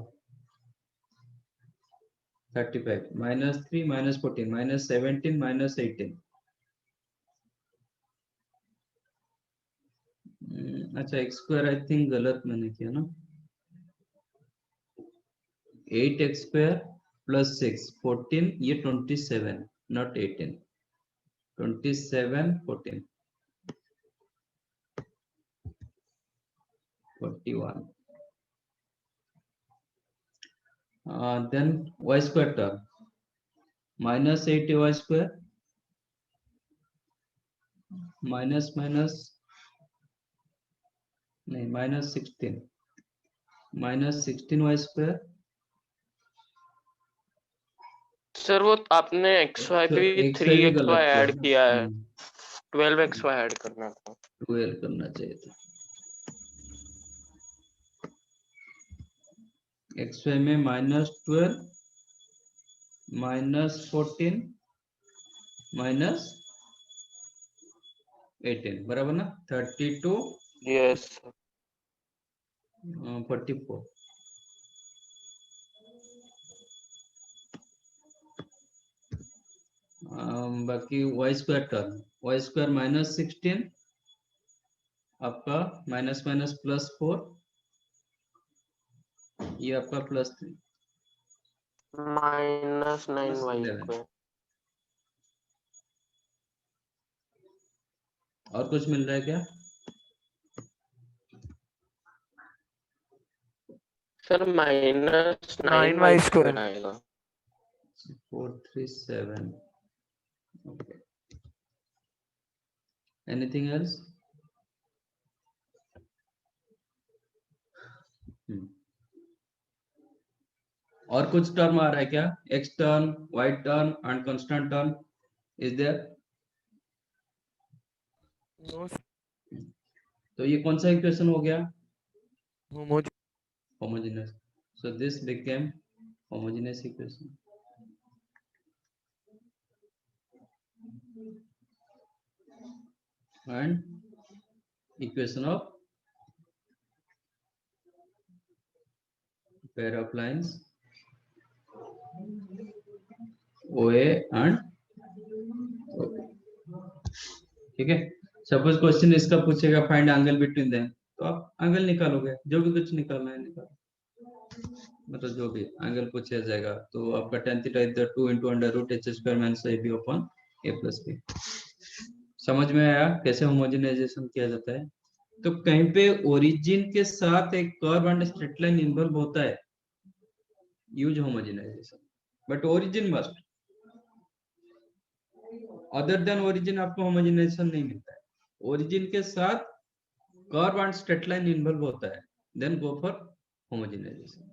35 माइनस 3 माइनस 14 माइनस 17 माइनस 18। अच्छा, एक्स स्क्वायर आई थिंक गलत मैंने किया ना। 8x स्क्वायर प्लस 6 14, ये 27 not 18, 27 14 41। Then y square term minus 8y square minus minus नहीं minus 16 minus 16y square. Sir वो आपने एक्स वाई तो पे एक थ्री साइड ही एक्स गलत वाई किया ऐड ना। किया है, 12x वाई ऐड करना था। 12 करना चाहिए था। एक्स वाई में माइनस 12 माइनस 14 माइनस 18 बराबर ना? 32 यस 44। बाकी y square term, y square minus 16 आपका माइनस माइनस प्लस 4, ये आपका plus 3 minus 9 plus y 11। Square. और कुछ मिल रहा है क्या? Sir minus 9 9y y square। Square आएगा। 437। Okay. Anything else? और कुछ टर्म आ रहा है क्या? X term, y term and constant term is there? No तो ये कौन सा इक्वेशन हो गया? homogeneous. Homogeneous. So this became homogeneous equation. and equation of pair of lines OA and OB. ठीक है, सपोज क्वेश्चन इसका पूछेगा फाइंड एंगल बिटवीन देम, तो आप एंगल निकालोगे, जो भी कुछ निकालना है निकालो, मतलब जो भी एंगल पूछा जाएगा। तो आपका tan थीटा इधर 2 * √h² - ab upon a + b। समझ में आया कैसे होमोजेनाइजेशन किया जाता है? तो कहीं पे ओरिजिन के साथ एक curve and straight line involve होता है, use homogenisation, but origin must, other than origin आपको होमोजेनाइजेशन नहीं मिलता है। ओरिजिन के साथ curve and straight line involve होता है, then go for homogenisation.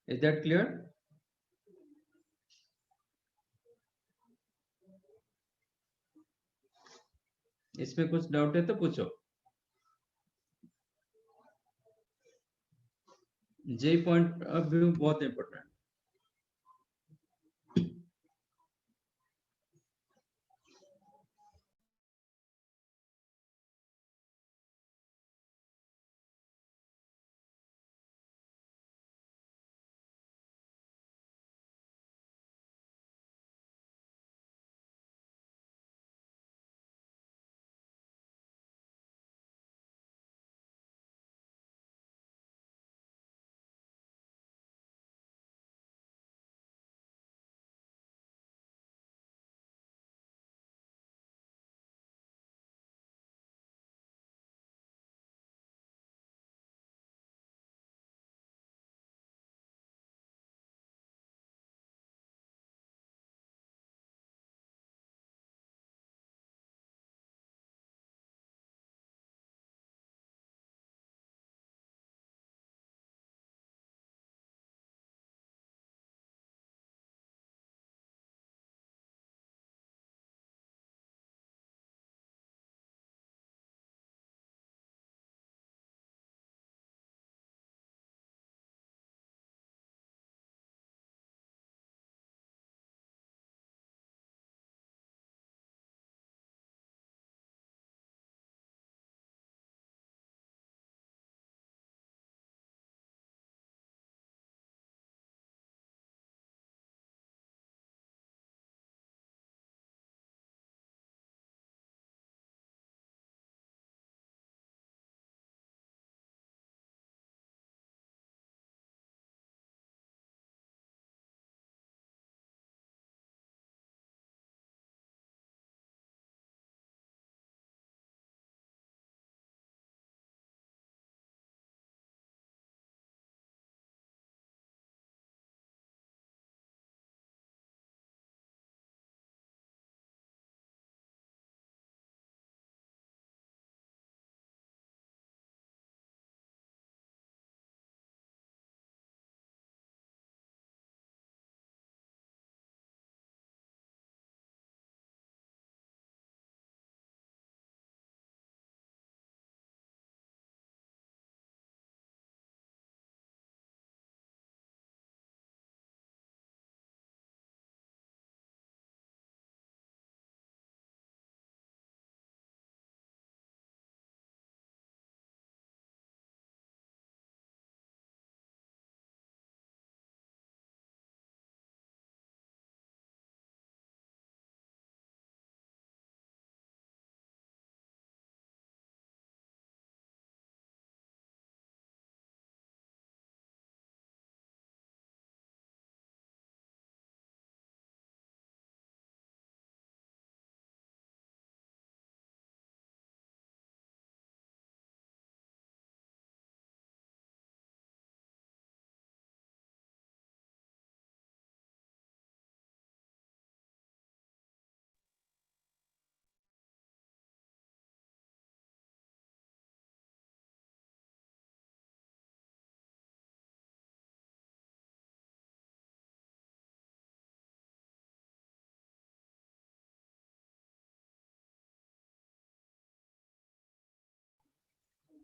Is that clear? इसमें कुछ डाउट है तो पूछो। जे पॉइंट ऑफ व्यू बहुत important.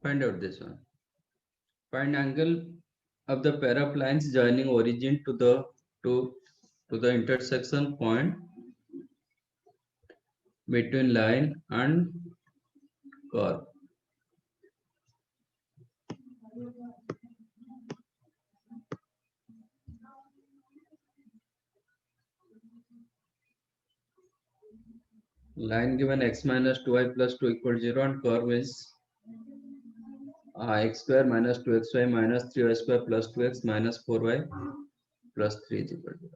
Find out this one. Find angle of the pair of lines joining origin to the intersection point between line and curve. Line given x minus 2y plus 2 equal 0 and curve is x square minus 2xy minus 3y square plus 2x minus 4y plus 3 is equal to 0.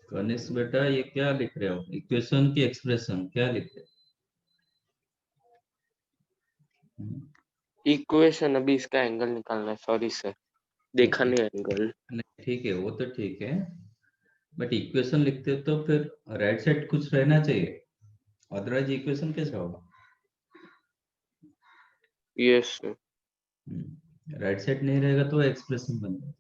Kanishka बेटा ये क्या लिख रहे हो? इक्वेशन की एक्सप्रेशन क्या लिख रहे हो? इक्वेशन अभी इसका एंगल निकालना है, सॉरी सर, देखा नहीं एंगल। नहीं ठीक है, वो तो ठीक है, बट इक्वेशन लिखते हो तो फिर राइट साइड कुछ रहना चाहिए, अदरवाइज इक्वेशन कैसे होगा? Yes sir. राइट साइड नहीं रहेगा तो एक्सप्रेशन बन जाएगा।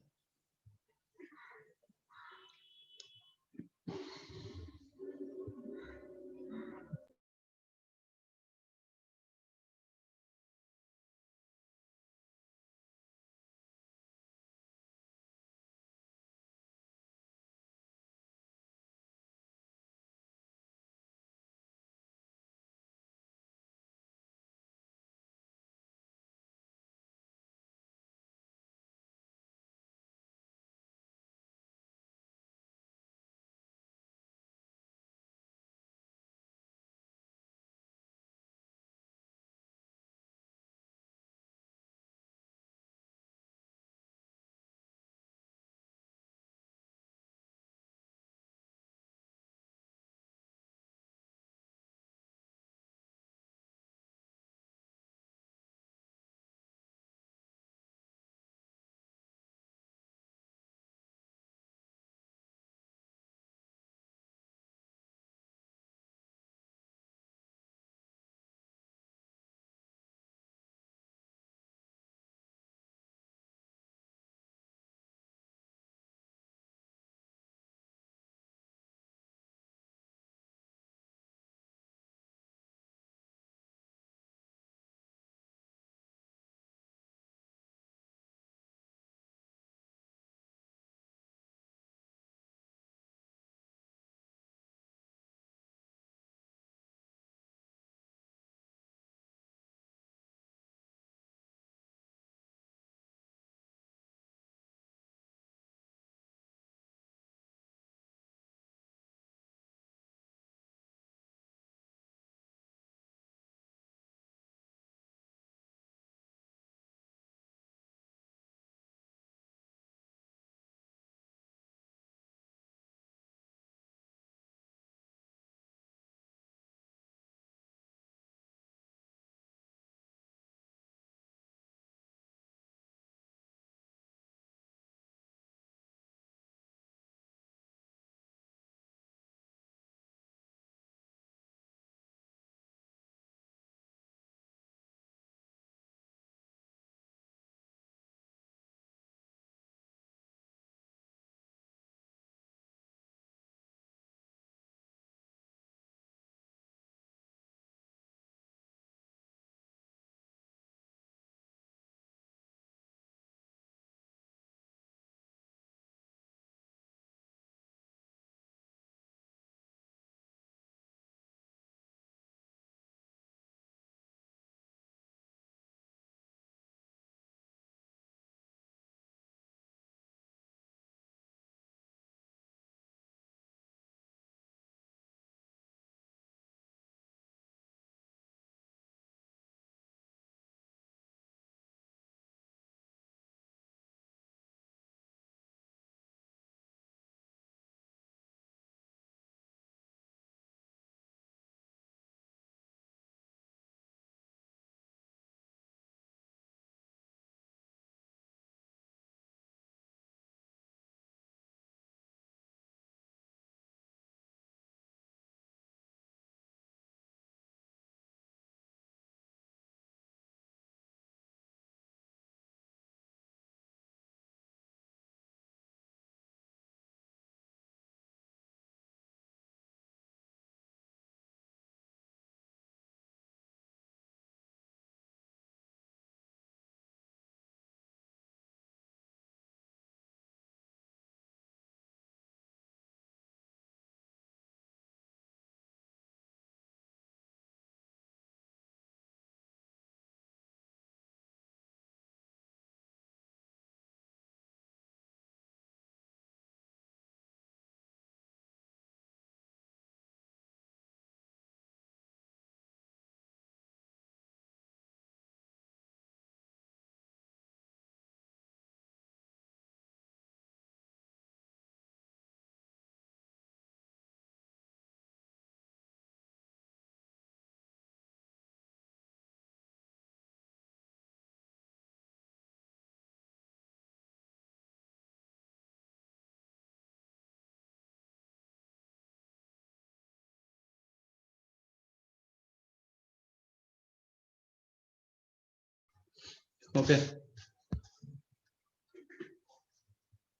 ओके,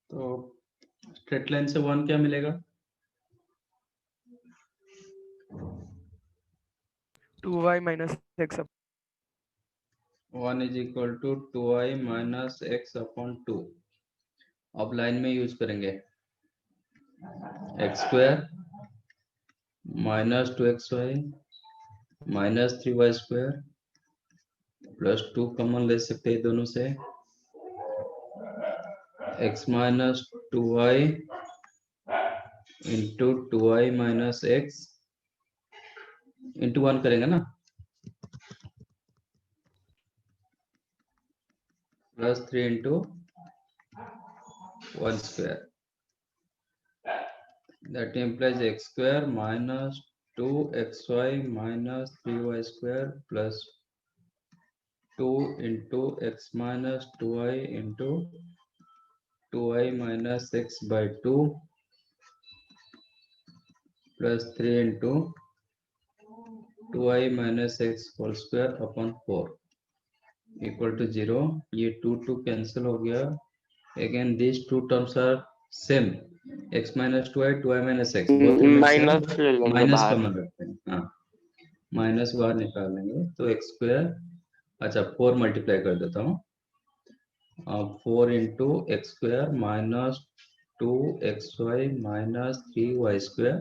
तो स्ट्रेट लाइन से 1 क्या मिलेगा? 2y minus x 1 is equal to 2i minus x upon 2. अब लाइन में यूज करेंगे x square minus 2xy minus 3y square plus 2 common ले सकते हैं दोनों से, x minus 2y into 2i minus x into 1 करेंगे ना, plus 3 into 1 square, that implies x square minus 2xy minus 3y square plus 2 into x minus 2y into 2y minus x by 2 plus 3 into 2y minus x whole square upon 4 equal to 0. ये 2 cancel हो गया. Again these two terms are same. x minus 2y 2y minus x both remain same. Minus ले लेंगे माइनस बाहर. कॉमन रखते हैं. हाँ, माइनस बाहर निकाल लेंगे तो एक्स स्क्वायर, अच्छा 4 मल्टीप्लाई कर देता हूँ, 4 into x square minus 2xy minus 3y square,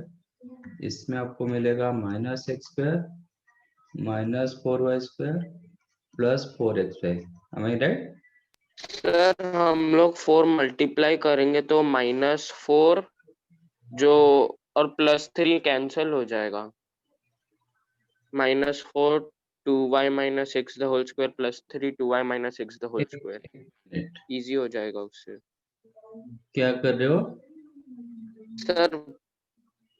इसमें आपको मिलेगा minus x square minus 4y square plus 4xy. am I right? Sir हम लोग 4 मल्टीप्लाई करेंगे तो -4 जो और +3 कैंसिल हो जाएगा. -4 2y minus x the whole square plus 3 2y minus x the whole square. Easy हो जाएगा उससे. क्या कर रहे हो? सर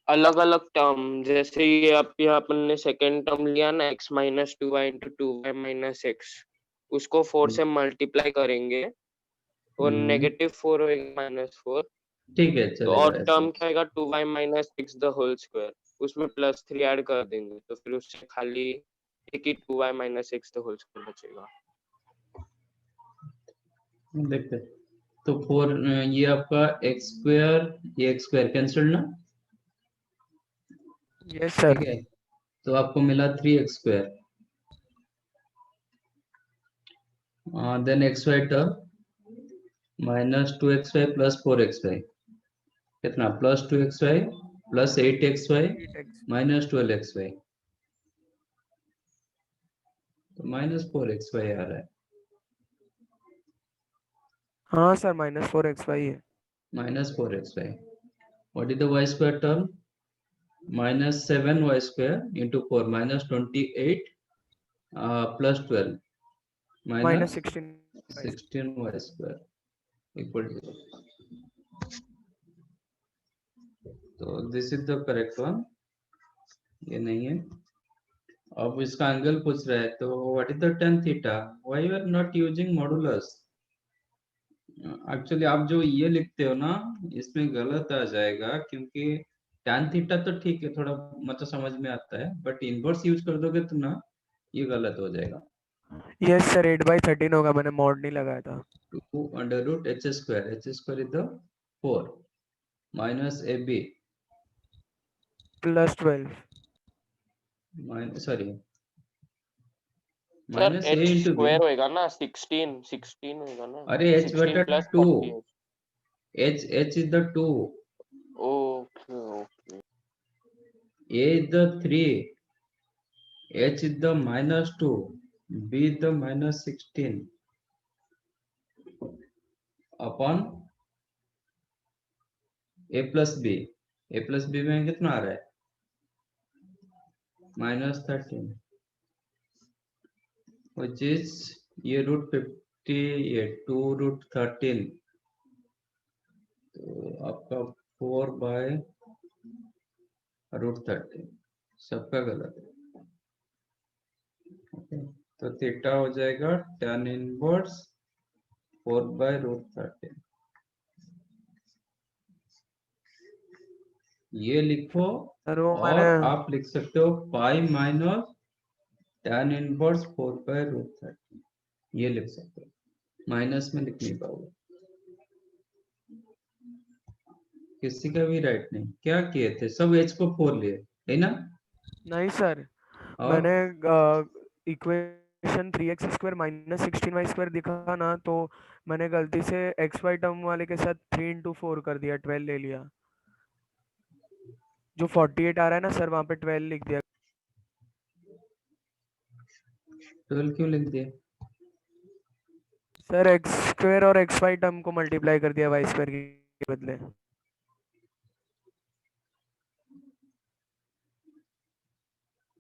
अलग अलग टर्म, जैसे ये आप यहाँ अपन ने सेकेंड टर्म लिया ना x minus 2y into 2y minus x, उसको 4 से मल्टीप्लाई करेंगे और -4 होएगा -4. ठीक है, तो चलेगा और ऐसे. टर्म क्या आएगा 2y minus x the whole square, उसमें +3 ऐड कर देंगे तो फिर उससे खाली एक ही 2y minus x the whole square बचेगा. देखते हैं. तो 4 ये आपका एक्स स्क्वायर, ये एक्स स्क्वायर कैंसिल ना, yes sir. ठीक है, तो आपको मिला 3x square, then x y term minus 2xy plus 4xy, कितना plus 2xy plus 8xy 8x minus 12xy, तो माइनस 4xy आ रहा है. हाँ सर -4xy है. Minus 4xy. What is the y square term? Minus 7y square into 4 minus 28 plus 12 minus -16 16y square equal to, तो this is the correct one. ये नहीं है. अब इसका एंगल पूछ रहा है, तो what is the tan theta? Why you are not using modulus? Actually आप जो ये लिखते हो ना, इसमें गलत आ जाएगा, क्योंकि tan थीटा तो ठीक है, थोड़ा मतलब समझ में आता है, बट इनवर्स यूज कर दोगे तो ना ये गलत हो जाएगा. yes sir 8/13 होगा, मैंने मॉड नहीं लगाया था. 2 under root h square is the 4 minus ab +12 minus, sorry sir minus a h into b. Square होएगा ना, 16 होएगा ना. अरे h 16 बटा plus 2, 48. h is the 2, Okay. a is the 3, h is the -2, b is the -16 upon a plus b. a plus b में कितना आ रहा है? -13, which is ये √50, ये 2√13, तो आपका 4/√13 सबका गलत है. ओके, तो थीटा हो जाएगा tan इनवर्स 4/√13. ये लिखो, सर वो और मैंने आप लिख सकते हो पाई माइनस tan इनवर्स 4/√13. ये लिख सकते हो, माइनस में लिख नहीं पाओगे। किसी का भी राइट नहीं। क्या किए थे सब h को 4 लिए है ना। नहीं सर, और मैंने equation 3x square minus 16y square दिखा ना, तो मैंने गलती से एक्स वाई टर्म वाले के साथ 3 into 4 कर दिया, 12 ले लिया। जो 48 आ रहा है ना सर, वहाँ पे 12 लिख दिया। 12 क्यों लिख दिए। सर एक्स स्क्वायर और एक्स वाई टर्म को मल्टीप्लाई कर दिया वाई स्क्वायर के बदले।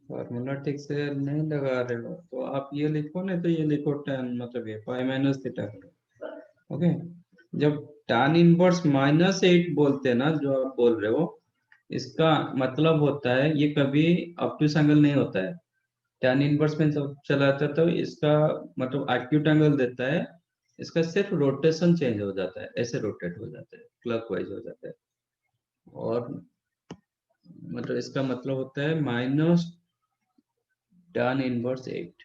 फॉर्मूला ठीक से नहीं लगा रहे हो तो आप ये लिखो, नहीं तो ये लिखो tan, मतलब ये पाई माइनस थीटा करो। ओके, जब tan इनवर्स -8 बोलते हैं ना, जो आप बोल रहे हो, इसका मतलब होता है ये कभी ऑब्ट्यूस एंगल नहीं होता है। tan इनवर्स में जब चलाता है तो इसका मतलब एक्यूट एंगल देता है, इसका सिर्फ रोटेशन चेंज हो जाता है, ऐसे रोटेट हो जाता है, क्लॉकवाइज हो जाता है। और मतलब इसका मतलब होता है माइनस tan इनवर्स 8,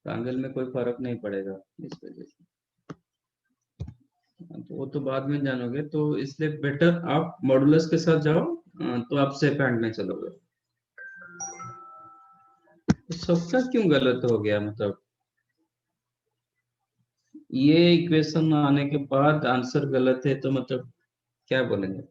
एंगल में कोई फर्क नहीं पड़ेगा इस वजह से। तो वो तो बाद में जानोगे, तो इसलिए बेटर आप मॉडुलस के साथ जाओ, तो आप सेफ हैंड में चलोगे। तो सबका क्यों गलत हो गया, मतलब ये इक्वेशन आने के बाद आंसर गलत है तो मतलब क्या बोलेंगे।